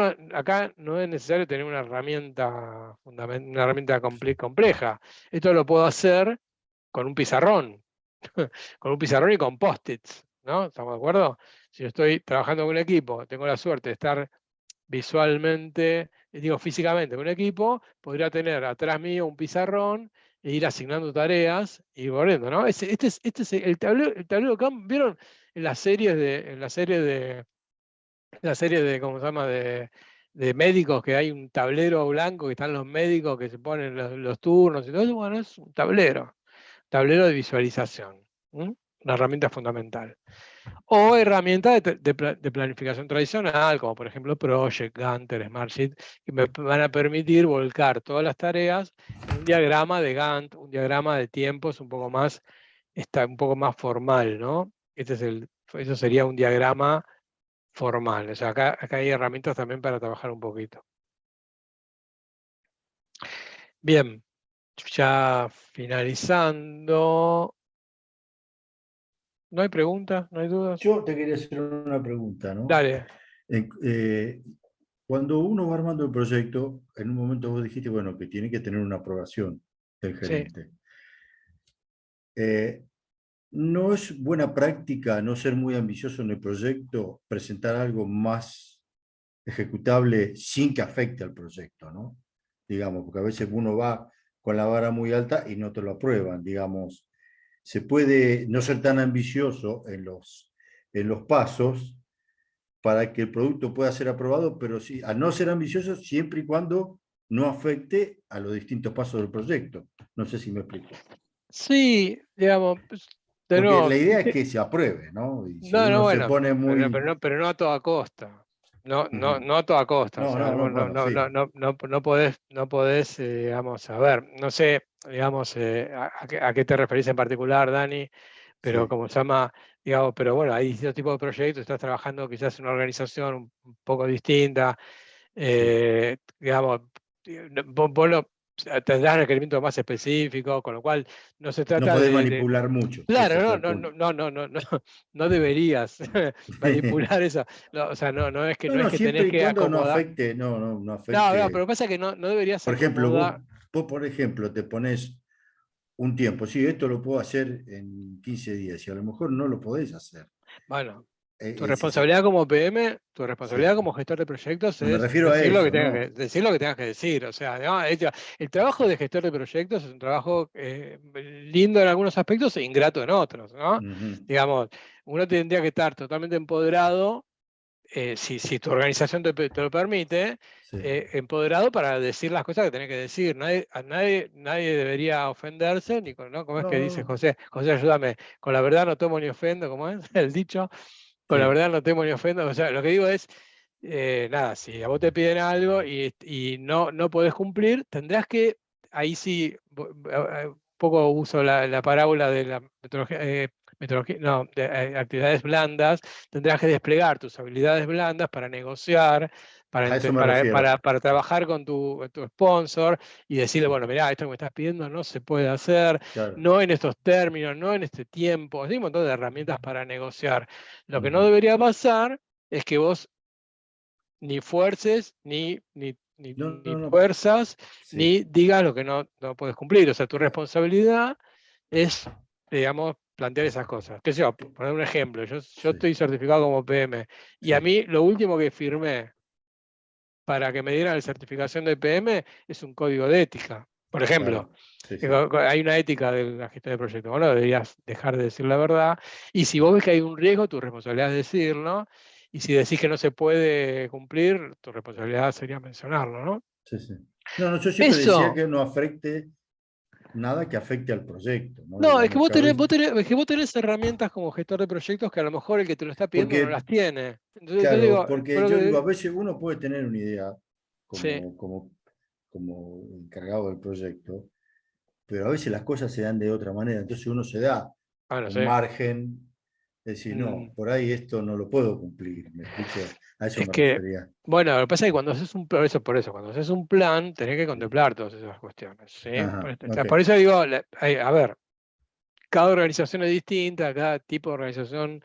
no es necesario tener una herramienta compleja. Esto lo puedo hacer con un pizarrón, con un pizarrón y con post-its, ¿no? ¿Estamos de acuerdo? Si yo estoy trabajando con un equipo, tengo la suerte de estar visualmente, digo físicamente, con un equipo, podría tener atrás mío un pizarrón e ir asignando tareas y volviendo, ¿no? Este es el tablero Kanban. ¿Vieron en las series de ¿cómo se llama? De médicos, que hay un tablero blanco que están los médicos que se ponen los turnos y todo eso? Bueno, es un tablero de visualización, una herramienta fundamental. O herramientas de planificación tradicional, como por ejemplo Project, Gantt, Smartsheet, que me van a permitir volcar todas las tareas en un diagrama de Gantt, un diagrama de tiempos un poco más formal, ¿no? Eso sería un diagrama formal. O sea, acá hay herramientas también para trabajar un poquito. Bien, ya finalizando. ¿No hay preguntas? ¿No hay dudas? Yo te quería hacer una pregunta, ¿no? Dale. Cuando uno va armando el proyecto, en un momento vos dijiste, bueno, que tiene que tener una aprobación del Sí. gerente. ¿No es buena práctica no ser muy ambicioso en el proyecto, presentar algo más ejecutable sin que afecte al proyecto, ¿no? Digamos, porque a veces uno va con la vara muy alta y no te lo aprueban, digamos. Se puede no ser tan ambicioso en los pasos para que el producto pueda ser aprobado, pero sí, a no ser ambicioso siempre y cuando no afecte a los distintos pasos del proyecto. No sé si me explico. Sí, digamos, pues, de Porque nuevo, la idea es ¿viste? que se apruebe, ¿no? Y si No, no, uno se bueno, pone muy... pero no a toda costa. No, no, Ujú. no a toda costa. O No, sea, no, no, vos bueno, sí, no podés, digamos, a ver, no sé, digamos, a qué te referís en particular, Dani, pero sí. como se llama, digamos, pero bueno, hay distintos tipos de proyectos, estás trabajando quizás en una organización un poco distinta, Sí. digamos, vos tendrás requerimientos más específicos, con lo cual no se No trata podés de manipular mucho, ese fue claro, el punto. no deberías manipular eso. No, o sea, No, no es no, que siempre tenés y que cuando no acomodar. afecte, no No, no, afecte. pero pasa que no deberías Por ejemplo, acomodar. vos, por ejemplo, te pones un tiempo, sí, esto lo puedo hacer en 15 días y a lo mejor no lo podés hacer. Bueno, tu Ese es responsabilidad como PM, tu sí. responsabilidad como gestor de proyectos No me es refiero a eso, ¿no? decir lo que tengas que decir. O sea, ¿no? El trabajo de gestor de proyectos es un trabajo lindo en algunos aspectos e ingrato en otros, ¿no? Ujú, Digamos, uno tendría que estar totalmente empoderado si tu organización te lo permite, sí. empoderado para decir las cosas que tenés que decir. Nadie debería ofenderse, ni con, ¿no? ¿Cómo es No, que no, dice no. José? José, ayúdame, con la verdad no tomo ni ofendo, ¿cómo es el dicho? Con la Sí. verdad no temo ni ofendo. O sea, lo que digo es, nada, si a vos te piden algo y no podés cumplir, tendrás que, ahí sí, un poco uso la parábola de la no, de, actividades blandas, tendrás que desplegar tus habilidades blandas para negociar, A eso me refiero. para trabajar con tu sponsor y decirle, Sí, bueno, mirá, esto que me estás pidiendo no se puede hacer, claro. no en estos términos, no en este tiempo. Hay un montón de herramientas para negociar. Lo que no Ujú. debería pasar es que vos ni fuerces, No, ni no, no. fuerzas, Sí, ni digas lo que no puedes cumplir. O sea, tu claro. responsabilidad es, digamos, plantear esas cosas. ¿Qué sé yo? Por poner un ejemplo, yo Sí, estoy certificado como PM y a sí, mí lo último que firmé para que me dieran la certificación de PM es un código de ética. Por ejemplo, claro. Sí, sí. hay una ética de la gestión de proyectos. Bueno, deberías dejar de decir la verdad. Y si vos ves que hay un riesgo, tu responsabilidad es decirlo. Y si decís que no se puede cumplir, tu responsabilidad sería mencionarlo, ¿no? Sí, sí. No, no, yo siempre decía Eso. que no afecte nada que afecte al proyecto, ¿no? No, es que Digamos que a veces, es que vos tenés herramientas como gestor de proyectos que a lo mejor el que te lo está pidiendo no porque, las tiene. Entonces yo claro, digo, porque yo digo, a veces uno puede tener una idea sí, como encargado del proyecto, pero a veces las cosas se dan de otra manera, entonces uno se da no un sé. margen, de decir, no, por ahí esto no lo puedo cumplir, ¿me explico? A eso Es me que, refería. bueno, lo que pasa es que cuando haces por eso, cuando haces un plan, tenés que Sí. contemplar todas esas cuestiones, ¿sí? Ajá, O sea, ok. por eso digo, a ver, cada organización es distinta, cada tipo de organización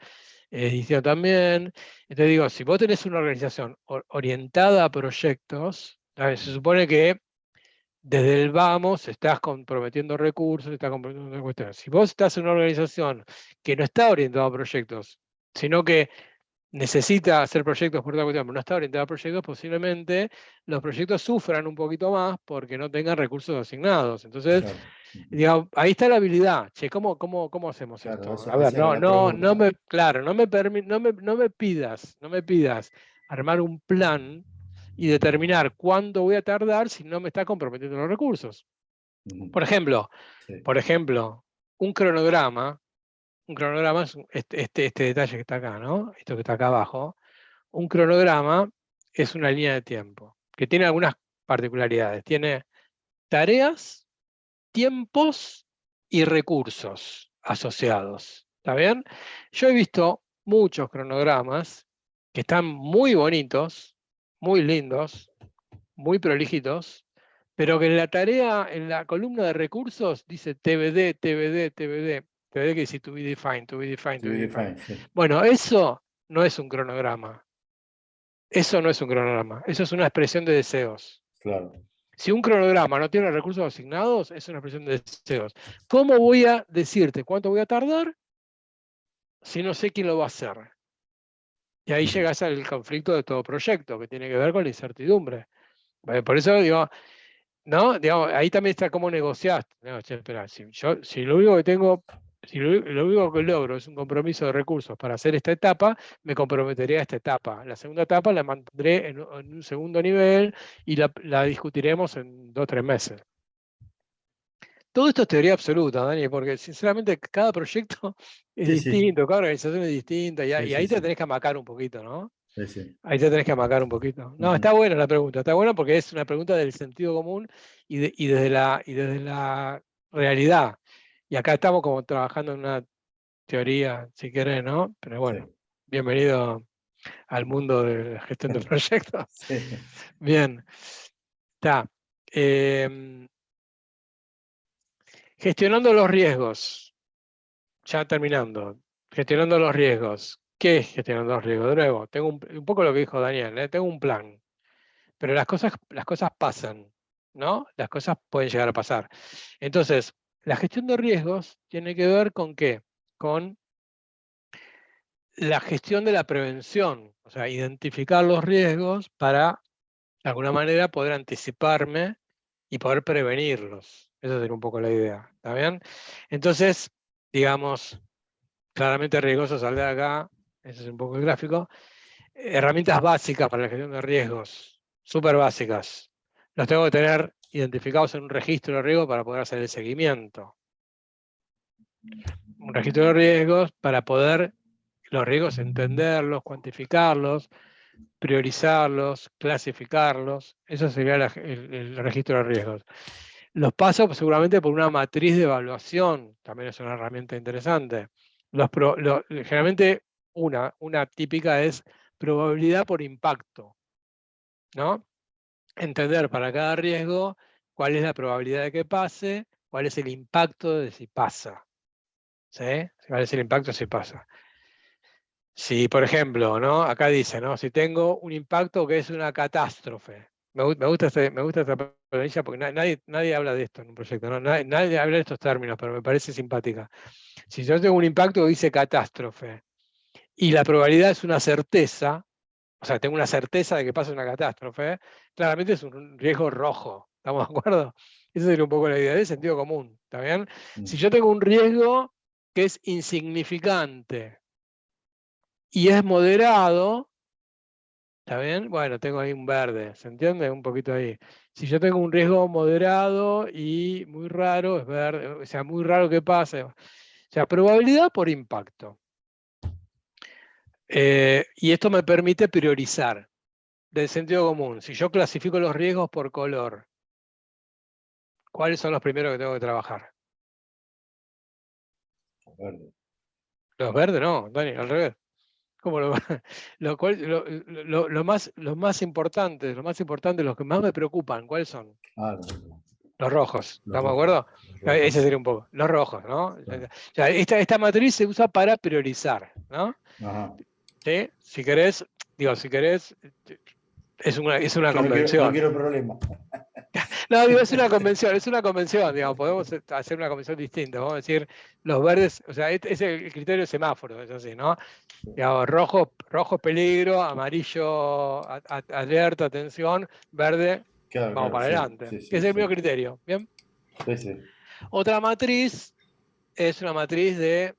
es distinto también. Entonces digo, si vos tenés una organización orientada a proyectos, ¿sabes? Se supone que desde el vamos estás comprometiendo recursos, estás comprometiendo cuestiones. Si vos estás en una organización que no está orientada a proyectos, sino que necesita hacer proyectos por otra cuestión, pero no está orientada a proyectos, posiblemente los proyectos sufran un poquito más porque no tengan recursos asignados. Entonces, Claro, digamos, ahí está la habilidad. Che, ¿cómo hacemos claro, esto? A ver, esa era la pregunta. claro, no me pidas armar un plan y determinar cuándo voy a tardar si no me está comprometiendo los recursos. Ujú, Por ejemplo, sí, por ejemplo, un cronograma, un cronograma es este detalle que está acá, ¿no? Esto que está acá abajo. Un cronograma es una línea de tiempo que tiene algunas particularidades. Tiene tareas, tiempos y recursos asociados. ¿Está bien? Yo he visto muchos cronogramas que están muy bonitos, muy lindos, muy prolijitos, pero que en la tarea, en la columna de recursos, dice TBD, TBD, TBD. TBD que dice to be defined, to be defined, to to be be defined. defined, sí, Bueno, eso no es un cronograma. Eso no es un cronograma, eso es una expresión de deseos. claro. Si un cronograma no tiene recursos asignados, es una expresión de deseos. ¿Cómo voy a decirte cuánto voy a tardar si no sé quién lo va a hacer? Y ahí Ujú, llegas al conflicto de todo proyecto, que tiene que ver con la incertidumbre. Por eso digo, ¿no? Digamos, ahí también está cómo negociaste. No, che, espera, si lo único que tengo Si lo único que logro es un compromiso de recursos para hacer esta etapa, me comprometería a esta etapa. La segunda etapa la mantendré en un segundo nivel y la discutiremos en 2 o 3 meses. Todo esto es teoría absoluta, Dani, porque sinceramente cada proyecto es Sí, sí, distinto, cada organización es distinta, y sí, ahí sí, te sí, tenés que amacar un poquito, ¿no? sí, sí. Ahí te tenés que amacar un poquito. No, Ujú. está buena la pregunta, está buena porque es una pregunta del sentido común y desde la realidad. Y acá estamos como trabajando en una teoría, si querés, ¿no? Pero bueno, Sí, bienvenido al mundo de la gestión de proyectos. sí. Bien, está. Em, gestionando los riesgos, ya terminando. Gestionando los riesgos. ¿Qué es gestionando los riesgos? De nuevo, tengo un poco lo que dijo Daniel, ¿eh? Tengo un plan. Pero las cosas pasan, ¿no? Las cosas pueden llegar a pasar. Entonces, la gestión de riesgos tiene que ver con qué? Con la gestión de la prevención, o sea, identificar los riesgos para, de alguna manera, poder anticiparme y poder prevenirlos. Esa sería un poco la idea, ¿está bien? Entonces, digamos, claramente riesgoso saldrá acá, ese es un poco el gráfico. Herramientas básicas para la gestión de riesgos, súper básicas. Los tengo que tener identificados en un registro de riesgos para poder hacer el seguimiento. Un registro de riesgos para poder los riesgos entenderlos, cuantificarlos, priorizarlos, clasificarlos. Eso sería el registro de riesgos. Los paso pues, seguramente por una matriz de evaluación, también es una herramienta interesante. Generalmente una típica es probabilidad por impacto, ¿no? Entender para cada riesgo cuál es la probabilidad de que pase, cuál es el impacto de si pasa. ¿Sí? ¿Cuál es el impacto si pasa? Si, por ejemplo, ¿no? Acá dice, ¿no? Si tengo un impacto que es una catástrofe. Me gusta esta planilla porque nadie habla de esto en un proyecto, ¿no? Nadie habla de estos términos, pero me parece simpática. Si yo tengo un impacto que dice catástrofe y la probabilidad es una certeza, o sea, tengo una certeza de que pasa una catástrofe, claramente es un riesgo rojo. ¿Estamos de acuerdo? Esa sería un poco la idea del sentido común. ¿Está bien? Si yo tengo un riesgo que es insignificante y es moderado, ¿está bien? Bueno, tengo ahí un verde, ¿se entiende? Un poquito ahí. Si yo tengo un riesgo moderado y muy raro, es verde, o sea, muy raro que pase. O sea, probabilidad por impacto. Y esto me permite priorizar del sentido común. Si yo clasifico los riesgos por color, ¿cuáles son los primeros que tengo que trabajar? Verde. Los verdes no, Dani, al revés. ¿Cómo los más importantes, los que más me preocupan, ¿cuáles son? Ah, Los rojos, los ¿estamos de rojos. acuerdo? Los rojos. Ese sería un poco. Los rojos, ¿no? Claro. O sea, esta matriz se usa para priorizar, ¿no? Ajá. ¿Sí? Si querés, es una Yo no convención. quiero problemas. No, digo, es una convención, digamos, podemos hacer una convención distinta, vamos a decir, los verdes, o sea, es el criterio semáforo, es así, ¿no? Digamos, rojo peligro, amarillo alerta, atención, verde, Claro, vamos claro, para sí, adelante. sí, Que es sí, el mismo sí. criterio, ¿bien? Sí, sí. Otra matriz es una matriz de,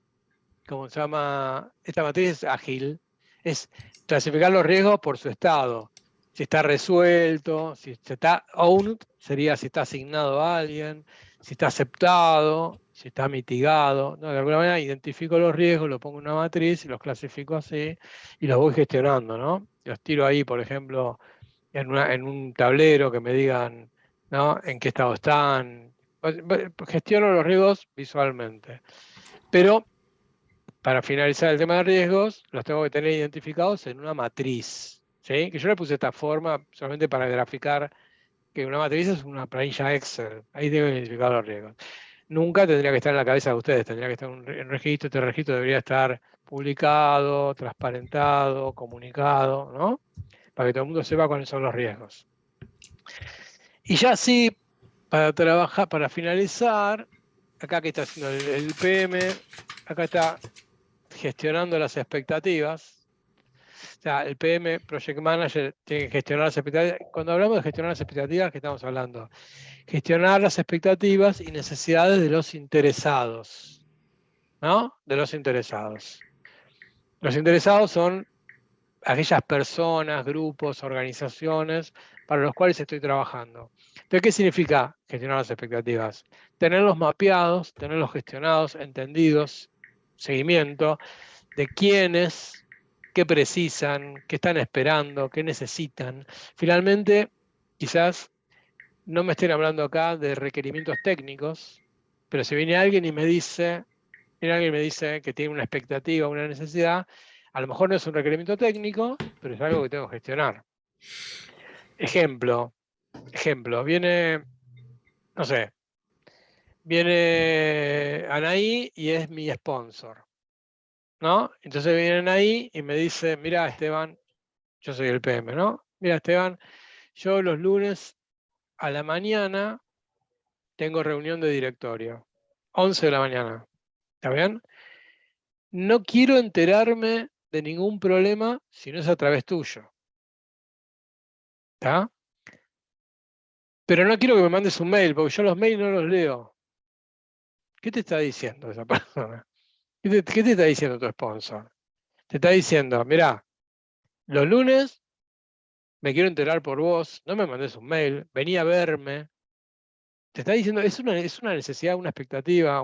¿cómo se llama? Esta matriz es ágil, es clasificar los riesgos por su estado. Si está resuelto, si está owned, sería si está asignado a alguien, si está aceptado, si está mitigado. ¿No? De alguna manera identifico los riesgos, los pongo en una matriz y los clasifico así y los voy gestionando, ¿no? Los tiro ahí, por ejemplo, en un tablero que me digan, ¿no? En qué estado están. Gestiono los riesgos visualmente. Pero para finalizar el tema de riesgos, los tengo que tener identificados en una matriz. ¿Sí? Que yo le puse esta forma solamente para graficar que una matriz es una planilla Excel. Ahí tengo identificados los riesgos. Nunca tendría que estar en la cabeza de ustedes, tendría que estar en registro. Este registro debería estar publicado, transparentado, comunicado, ¿no? Para que todo el mundo sepa cuáles son los riesgos. Y ya sí, para trabajar, para finalizar, acá que está haciendo el PM, acá está gestionando las expectativas. O sea, el PM, Project Manager, tiene que gestionar las expectativas. Cuando hablamos de gestionar las expectativas, ¿qué estamos hablando? Gestionar las expectativas y necesidades de los interesados. ¿no? De los interesados. Los interesados son aquellas personas, grupos, organizaciones para los cuales estoy trabajando. Entonces, ¿qué significa gestionar las expectativas? Tenerlos mapeados, tenerlos gestionados, entendidos, seguimiento de quiénes, qué precisan, qué están esperando, qué necesitan. Finalmente, quizás no me estén hablando acá de requerimientos técnicos, pero si viene alguien y me dice, que tiene una expectativa, una necesidad, a lo mejor no es un requerimiento técnico, pero es algo que tengo que gestionar. Ejemplo, viene, no sé, viene Anaí y es mi sponsor, ¿no? Entonces viene Anaí y me dice, mira Esteban, yo soy el PM, ¿no? Mira Esteban, yo los lunes a la mañana tengo reunión de directorio, 11 de la mañana, ¿está bien? No quiero enterarme de ningún problema si no es a través tuyo, ¿está? Pero no quiero que me mandes un mail, porque yo los mails no los leo. ¿Qué te está diciendo esa persona? ¿Qué te está diciendo tu sponsor? Te está diciendo, mirá, los lunes me quiero enterar por vos, no me mandes un mail, vení a verme. Te está diciendo, es una necesidad, una expectativa,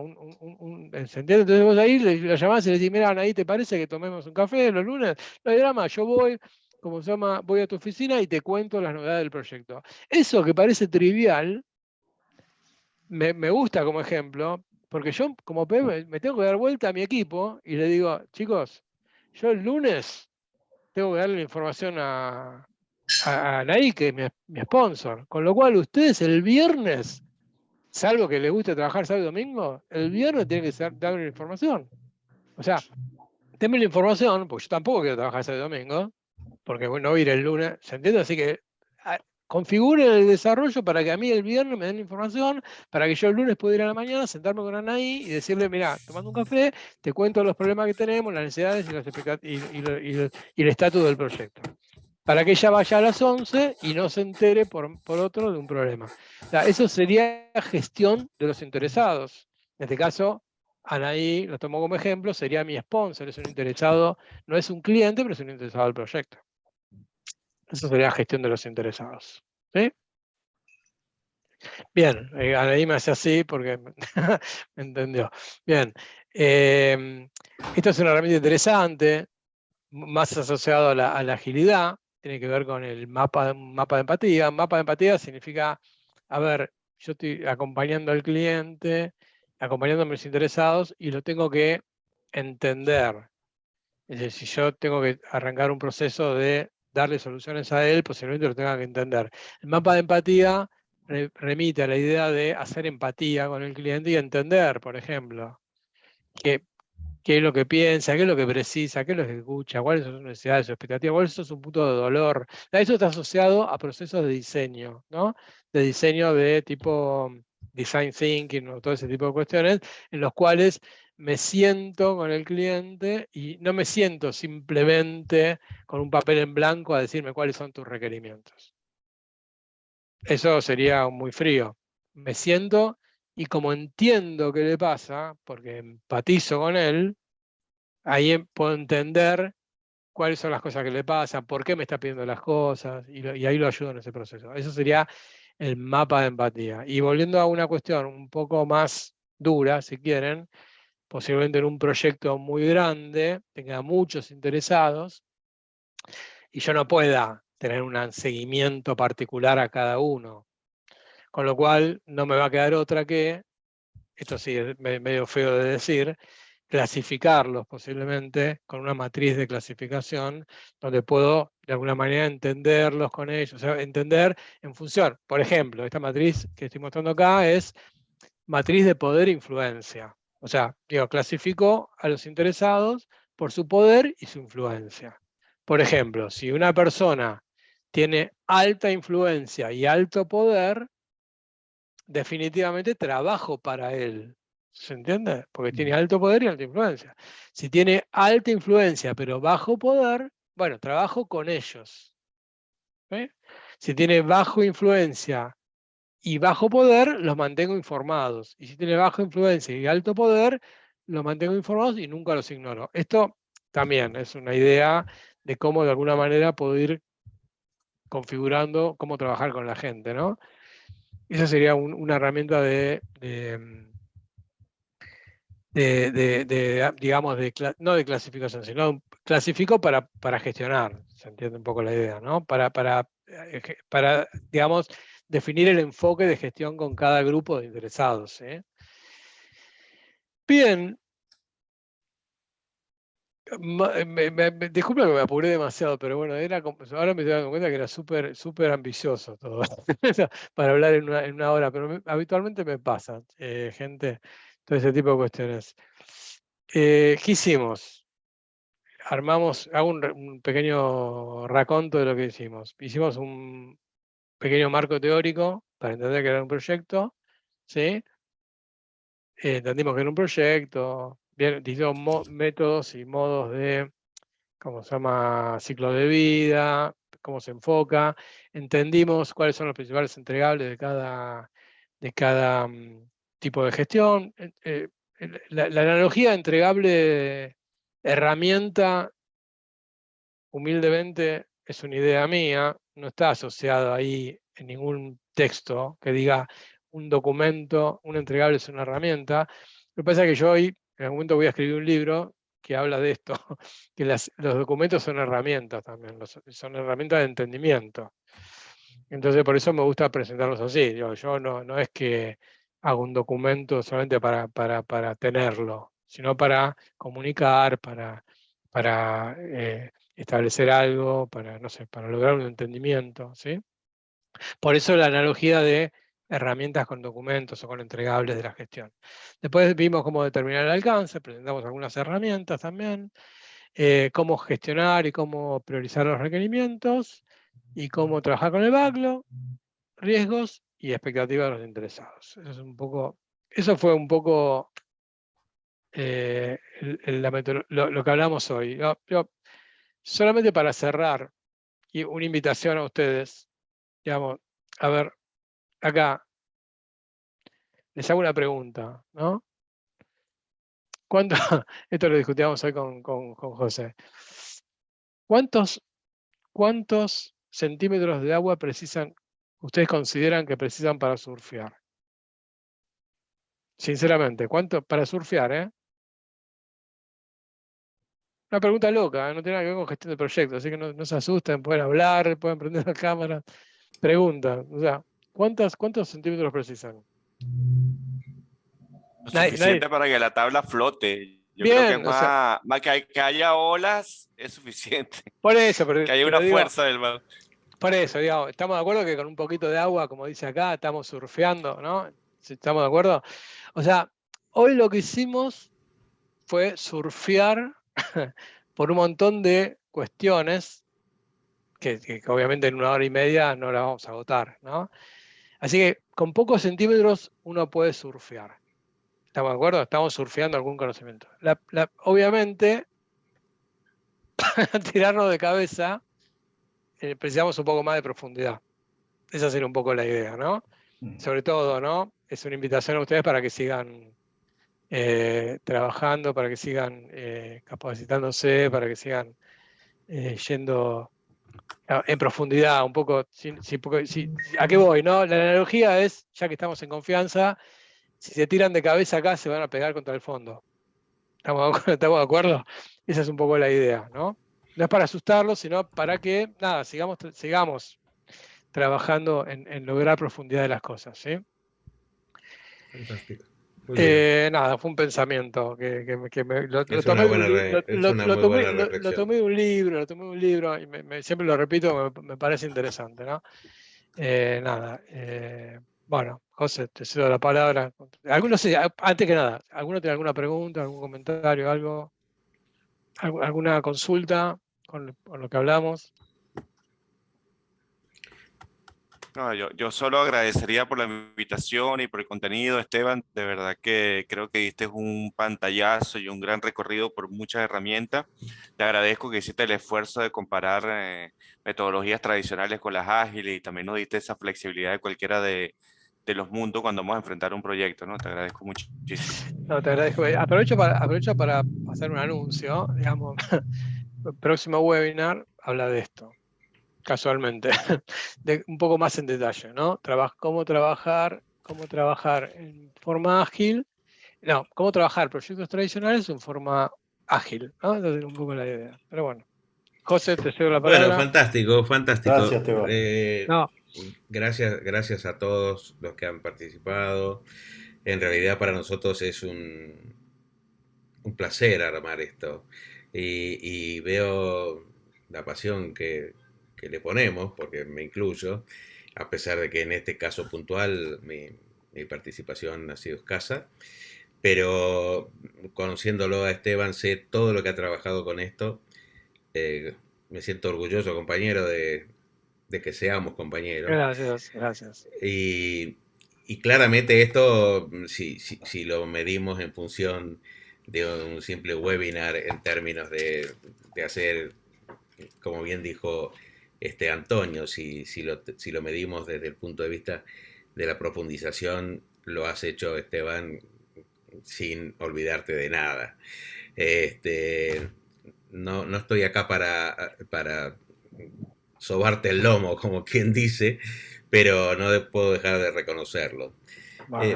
¿se entiende? Entonces vos ahí la llamás y le decís, mirá, ahí te parece que tomemos un café los lunes, no hay drama, yo voy, como se llama, voy a tu oficina y te cuento las novedades del proyecto. Eso que parece trivial, me gusta como ejemplo, porque yo como PM me tengo que dar vuelta a mi equipo y le digo, chicos, yo el lunes tengo que darle la información a Anaí, que es mi sponsor, con lo cual ustedes el viernes, salvo que les guste trabajar sábado y domingo, el viernes tienen que darme la información. O sea, denme la información, porque yo tampoco quiero trabajar sábado y domingo, porque no voy a ir el lunes, ¿se entiende? Así que configuren el desarrollo para que a mí el viernes me den la información, para que yo el lunes pueda ir a la mañana, sentarme con Anaí y decirle, mira, tomando un café, te cuento los problemas que tenemos, las necesidades y el estatus del proyecto. Para que ella vaya a las 11 y no se entere por otro de un problema. O sea, eso sería gestión de los interesados. En este caso, Anaí, lo tomo como ejemplo, sería mi sponsor, es un interesado, no es un cliente, pero es un interesado del proyecto. Eso sería gestión de los interesados. ¿Sí? Bien, Anaí me hace así porque me entendió. Bien, esto es una herramienta interesante, más asociado a la agilidad, tiene que ver con el mapa de empatía. Mapa de empatía significa, a ver, yo estoy acompañando al cliente, acompañando a mis interesados y lo tengo que entender. Es decir, si yo tengo que arrancar un proceso de darle soluciones a él, posiblemente lo tenga que entender. El mapa de empatía remite a la idea de hacer empatía con el cliente y entender, por ejemplo, qué es lo que piensa, qué es lo que precisa, qué es lo que escucha, cuáles son sus necesidades, sus expectativas, cuál es su punto de dolor. Eso está asociado a procesos de diseño, ¿no? De diseño de tipo design thinking o todo ese tipo de cuestiones, en los cuales me siento con el cliente y no me siento simplemente con un papel en blanco a decirme cuáles son tus requerimientos. Eso sería muy frío. Me siento y como entiendo qué le pasa, porque empatizo con él, ahí puedo entender cuáles son las cosas que le pasan, por qué me está pidiendo las cosas, y ahí lo ayudo en ese proceso. Eso sería el mapa de empatía. Y volviendo a una cuestión un poco más dura, si quieren, posiblemente en un proyecto muy grande, tenga muchos interesados, y yo no pueda tener un seguimiento particular a cada uno. Con lo cual, no me va a quedar otra que, esto sí es medio feo de decir, clasificarlos posiblemente con una matriz de clasificación donde puedo de alguna manera entenderlos con ellos, o sea, entender en función. Por ejemplo, esta matriz que estoy mostrando acá es matriz de poder e influencia. O sea, digo, clasifico a los interesados por su poder y su influencia. Por ejemplo, si una persona tiene alta influencia y alto poder, definitivamente trabajo para él. ¿Se entiende? Porque tiene alto poder y alta influencia. Si tiene alta influencia pero bajo poder, bueno, trabajo con ellos. ¿Sí? Si tiene bajo influencia y bajo poder, los mantengo informados. Y si tiene baja influencia y alto poder, los mantengo informados y nunca los ignoro. Esto también es una idea de cómo de alguna manera puedo ir configurando cómo trabajar con la gente, ¿no? Esa sería una herramienta digamos, no de clasificación, sino clasifico para gestionar, se entiende un poco la idea, ¿no? Para, digamos, definir el enfoque de gestión con cada grupo de interesados. Bien, disculpa que me apuré demasiado, pero bueno, ahora me estoy dando cuenta que era súper ambicioso todo para hablar en una hora, pero habitualmente me pasa, gente, todo ese tipo de cuestiones. ¿Qué hicimos? Hago un pequeño raconto de lo que hicimos. Hicimos un pequeño marco teórico para entender que era un proyecto, ¿sí? Entendimos que era un proyecto, bien, distintos métodos y modos de, ¿cómo se llama? Ciclo de vida, cómo se enfoca. Entendimos cuáles son los principales entregables de cada tipo de gestión. La analogía de entregable herramienta, humildemente, es una idea mía, no está asociado ahí en ningún texto que diga un documento, un entregable es una herramienta. Lo que pasa es que yo hoy, en algún momento voy a escribir un libro que habla de esto, que los documentos son herramientas también, son herramientas de entendimiento. Entonces, por eso me gusta presentarlos así. Yo no es que hago un documento solamente para tenerlo, sino para comunicar, para establecer algo, no sé, para lograr un entendimiento, ¿sí? Por eso la analogía de herramientas con documentos o con entregables de la gestión. Después vimos cómo determinar el alcance, presentamos algunas herramientas también, cómo gestionar y cómo priorizar los requerimientos y cómo trabajar con el backlog, riesgos y expectativas de los interesados. Eso fue un poco lo que hablamos hoy. Solamente para cerrar, y una invitación a ustedes, digamos, a ver, acá les hago una pregunta, ¿no? Esto lo discutíamos hoy con José. ¿Cuántos centímetros de agua ustedes consideran que precisan para surfear? Sinceramente, ¿cuánto para surfear, Una pregunta loca, no tiene nada que ver con gestión de proyectos, así que no se asusten, pueden hablar, pueden prender la cámara. Pregunta, o sea, ¿cuántos centímetros precisan? Lo Nadie. suficiente para que la tabla flote. Yo creo que es Bien, o sea, más que haya olas es suficiente. por eso, Que haya pero una digo, fuerza del mar. por eso, digamos, estamos de acuerdo que con un poquito de agua, como dice acá, estamos surfeando, ¿no? ¿Estamos de acuerdo? O sea, hoy lo que hicimos fue surfear por un montón de cuestiones que obviamente en una hora y media no las vamos a agotar, ¿no? Así que con pocos centímetros uno puede surfear. ¿Estamos de acuerdo? Estamos surfeando algún conocimiento. Obviamente, para tirarnos de cabeza, precisamos un poco más de profundidad. Esa sería un poco la idea, ¿no? Sobre todo, ¿no? Es una invitación a ustedes para que sigan trabajando, para que sigan capacitándose, para que sigan yendo en profundidad, un poco. ¿A qué voy, no? La analogía es, ya que estamos en confianza, si se tiran de cabeza acá, se van a pegar contra el fondo. ¿Estamos de acuerdo? Esa es un poco la idea, ¿no? No es para asustarlos, sino para que, nada, sigamos trabajando en lograr profundidad de las cosas, ¿sí? Fantástico. Muy bien. Nada, fue un pensamiento que lo Es tomé una de un buena, es una muy buena lo reflexión. tomé de un libro, y siempre lo repito, me parece interesante, ¿no? Nada, bueno, José, te cedo la palabra. Antes que nada, ¿alguno tiene alguna pregunta, algún comentario, alguna consulta con lo que hablamos? No, yo solo agradecería por la invitación y por el contenido, Esteban. De verdad que creo que diste un pantallazo y un gran recorrido por muchas herramientas. Te agradezco que hiciste el esfuerzo de comparar metodologías tradicionales con las ágiles y también nos diste esa flexibilidad de cualquiera de de los mundos cuando vamos a enfrentar un proyecto, ¿no? Te agradezco muchísimo. No, te agradezco. Aprovecho para hacer un anuncio, digamos, el próximo webinar habla de esto, casualmente, un poco más en detalle, ¿no? Cómo trabajar en forma ágil, no, cómo trabajar proyectos tradicionales en forma ágil, ¿no? Esa es un poco la idea. Pero bueno, José, te cedo la Bueno, palabra. fantástico, fantástico. Gracias, Esteban. No, Gracias a todos los que han participado. En realidad para nosotros es un placer armar esto. Y veo la pasión que le ponemos, porque me incluyo, a pesar de que en este caso puntual mi participación ha sido escasa. Pero conociéndolo a Esteban, sé todo lo que ha trabajado con esto. Me siento orgulloso, compañero, de que seamos compañeros. gracias. Y claramente esto, si lo medimos en función de un simple webinar en términos de hacer, como bien dijo Antonio, si lo medimos desde el punto de vista de la profundización, lo has hecho, Esteban, sin olvidarte de nada. No estoy acá para sobarte el lomo, como quien dice, pero no puedo dejar de reconocerlo.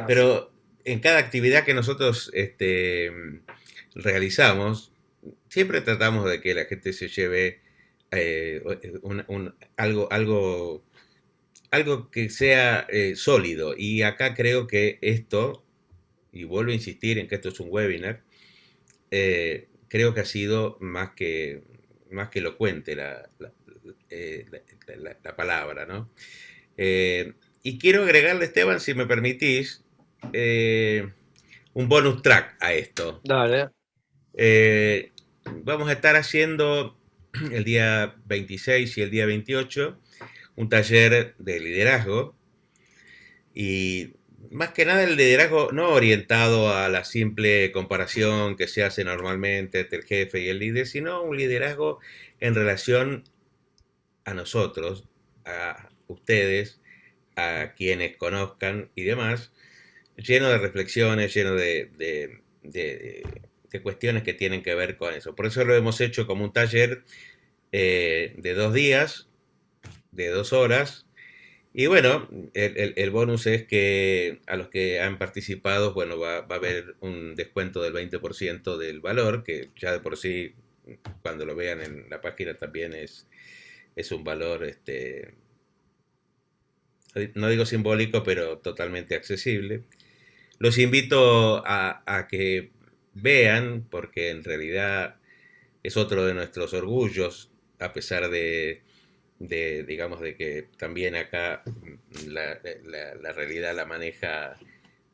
Pero en cada actividad que nosotros realizamos, siempre tratamos de que la gente se lleve algo que sea sólido. Y acá creo que esto, y vuelvo a insistir en que esto es un webinar, creo que ha sido más que elocuente la palabra, ¿no? Y quiero agregarle, Esteban, si me permitís, un bonus track a esto. Dale. Vamos a estar haciendo el día 26 y el día 28 un taller de liderazgo, y más que nada el liderazgo no orientado a la simple comparación que se hace normalmente entre el jefe y el líder, sino un liderazgo en relación a nosotros, a ustedes, a quienes conozcan y demás, lleno de reflexiones, lleno de cuestiones que tienen que ver con eso. Por eso lo hemos hecho como un taller de 2 días, de 2 horas. Y bueno, el bonus es que a los que han participado, bueno, va a haber un descuento del 20% del valor, que ya de por sí, cuando lo vean en la página, también es un valor, no digo simbólico, pero totalmente accesible. Los invito a que vean, porque en realidad es otro de nuestros orgullos, a pesar digamos, de que también acá la realidad la maneja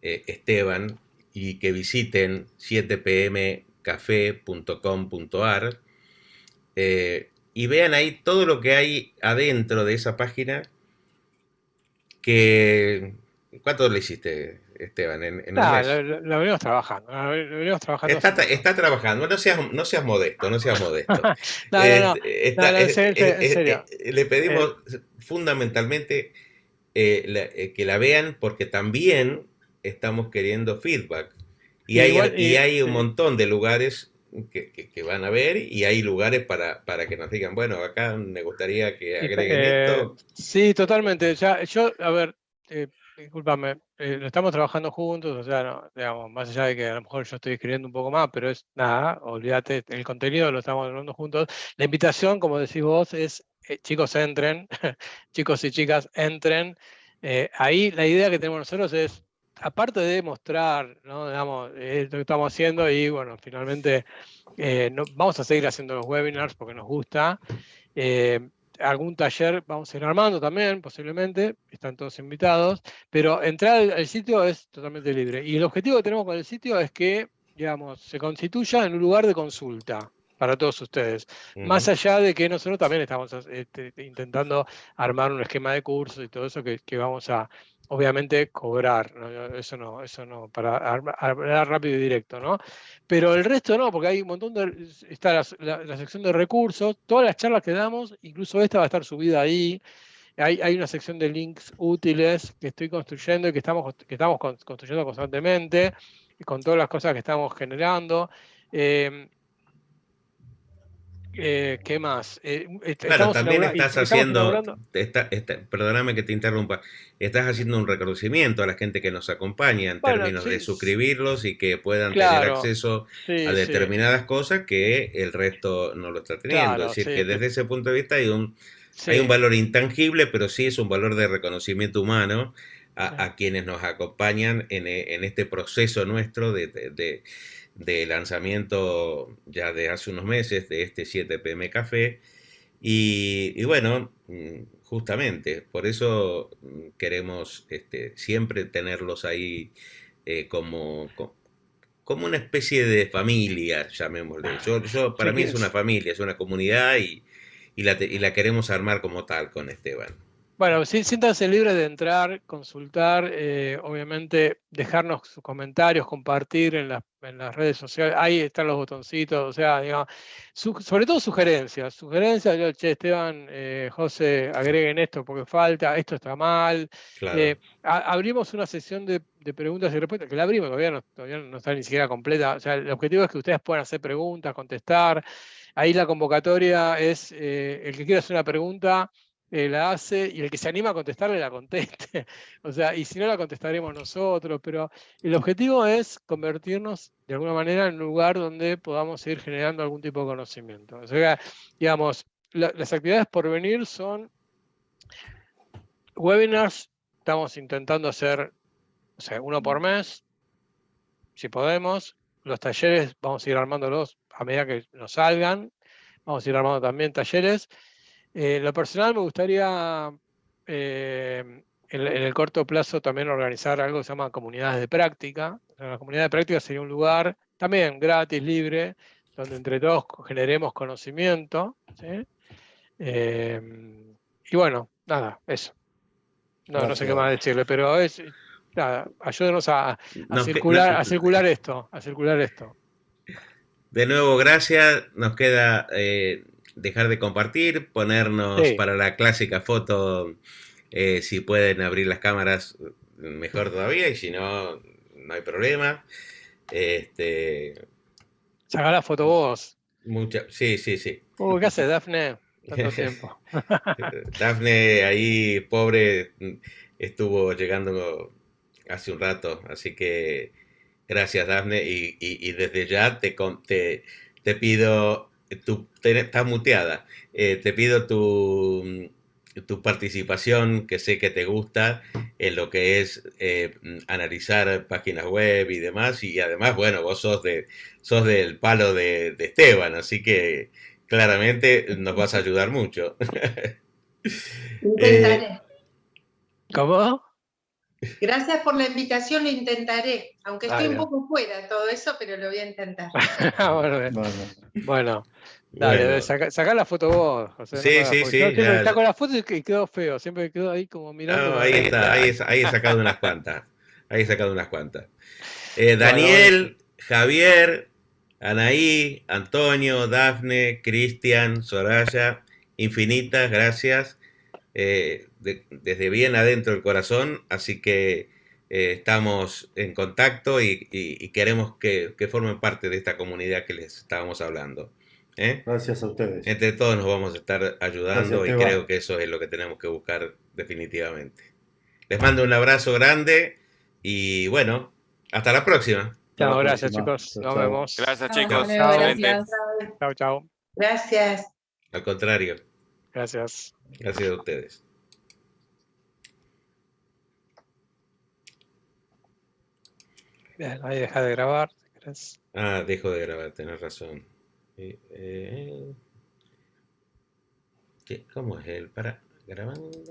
Esteban, y que visiten 7pmcafe.com.ar y vean ahí todo lo que hay adentro de esa página. ¿Cuánto le hiciste, Esteban, en un mes? Lo venimos trabajando. Está trabajando, no seas modesto, no seas modesto. No, en serio. Le pedimos fundamentalmente que la vean, porque también estamos queriendo feedback. Y hay un montón de lugares que van a ver, y hay lugares para que nos digan, bueno, acá me gustaría que agreguen esto. Sí, totalmente. A ver, discúlpame, lo estamos trabajando juntos, o sea, no, digamos, más allá de que a lo mejor yo estoy escribiendo un poco más, pero es nada, olvídate, el contenido lo estamos hablando juntos. La invitación, como decís vos, es chicos, entren, chicos y chicas, entren. Ahí la idea que tenemos nosotros es, aparte de mostrar, ¿no? Digamos, lo que estamos haciendo, y bueno, finalmente vamos a seguir haciendo los webinars porque nos gusta. Algún taller vamos a ir armando también, posiblemente, están todos invitados, pero entrar al sitio es totalmente libre. Y el objetivo que tenemos con el sitio es que, digamos, se constituya en un lugar de consulta para todos ustedes. Más allá de que nosotros también estamos intentando armar un esquema de cursos y todo eso que vamos a, obviamente, cobrar, ¿no? Eso no, para hablar rápido y directo, ¿no? Pero el resto no, porque hay un montón está la sección de recursos, todas las charlas que damos, incluso esta va a estar subida ahí. hay una sección de links útiles que estoy construyendo y que estamos construyendo constantemente, con todas las cosas que estamos generando. ¿Qué más? Claro, también estás estamos haciendo, inaugurando. perdóname que te interrumpa, estás haciendo un reconocimiento a la gente que nos acompaña en Bueno, términos de sí, suscribirlos y que puedan tener claro, acceso a sí, sí, determinadas cosas que el resto no lo está teniendo. Es claro, decir, sí, que desde ese punto de vista hay un sí, valor intangible, pero sí es un valor de reconocimiento humano sí. a quienes nos acompañan en este proceso nuestro de lanzamiento ya de hace unos meses de este 7PM Café. Y bueno, justamente, por eso queremos siempre tenerlos ahí como una especie de familia, llamémosle. Para mí es una familia, es una comunidad y la queremos armar como tal con Esteban. Bueno, siéntanse libres de entrar, consultar, obviamente dejarnos sus comentarios, compartir en las redes sociales. Ahí están los botoncitos, o sea, digamos, sobre todo sugerencias. Yo, che, Esteban, José, agreguen esto porque falta, esto está mal. Claro. Abrimos una sesión de preguntas y respuestas, que la abrimos, todavía no está ni siquiera completa. O sea, el objetivo es que ustedes puedan hacer preguntas, contestar. Ahí la convocatoria es el que quiera hacer una pregunta la hace y el que se anima a contestarle la conteste. O sea, y si no la contestaremos nosotros, pero el objetivo es convertirnos de alguna manera en un lugar donde podamos ir generando algún tipo de conocimiento. O sea, digamos, las actividades por venir son webinars, estamos intentando hacer, o sea, uno por mes, si podemos. Los talleres vamos a ir armándolos a medida que nos salgan. Vamos a ir armando también talleres. Lo personal me gustaría en el corto plazo también organizar algo que se llama comunidades de práctica. O sea, la comunidad de práctica sería un lugar también gratis, libre, donde entre todos generemos conocimiento. ¿Sí? Y bueno, nada, eso. No sé qué más Gracias. decirle, pero nada, ayúdenos a Nos que- no- circular, a circular esto, a circular esto. de nuevo, gracias. Nos queda dejar de compartir, ponernos Sí. para la clásica foto, si pueden abrir las cámaras, mejor todavía, y si no, no hay problema. Este, Sacá la foto vos. sí, sí, sí. ¿Qué haces, Dafne? Tanto tiempo. Dafne ahí, pobre, estuvo llegando hace un rato, así que gracias, Dafne, y desde ya te pido, estás muteada, te pido tu participación, que sé que te gusta, en lo que es analizar páginas web y demás, y además, bueno, vos sos del palo de Esteban, así que claramente nos vas a ayudar mucho. Intentaré. ¿Cómo? Gracias por la invitación, lo intentaré. Aunque estoy un Dale. poco fuera de todo eso, pero lo voy a intentar. Bueno, dale, Bueno, sacá la foto vos, José, no me sí, hagas sí, porque yo sí, siempre ya, está con la foto y quedó feo, siempre quedó ahí como mirando. ahí está, ahí he sacado unas cuantas. Ahí he sacado unas cuantas. Bueno, buenísimo. Daniel, Javier, Anaí, Antonio, Dafne, Cristian, Soraya, infinitas gracias desde bien adentro del corazón, así que estamos en contacto y queremos que formen parte de esta comunidad que les estábamos hablando. ¿eh? Gracias a ustedes. Entre todos nos vamos a estar ayudando Gracias, y creo Esteban. que eso es lo que tenemos que buscar definitivamente. Les mando un abrazo grande y bueno, hasta la próxima. Hasta Chao, la gracias próxima. chicos, Chao, nos chao. vemos. Gracias, Hasta chicos. luego, Excelente. gracias. Chao, chao. Gracias. Al contrario, Gracias. gracias a ustedes. Bien, ahí deja de grabar, si querés. Ah, dejo de grabar, tenés razón. ¿Cómo es él? Para grabando.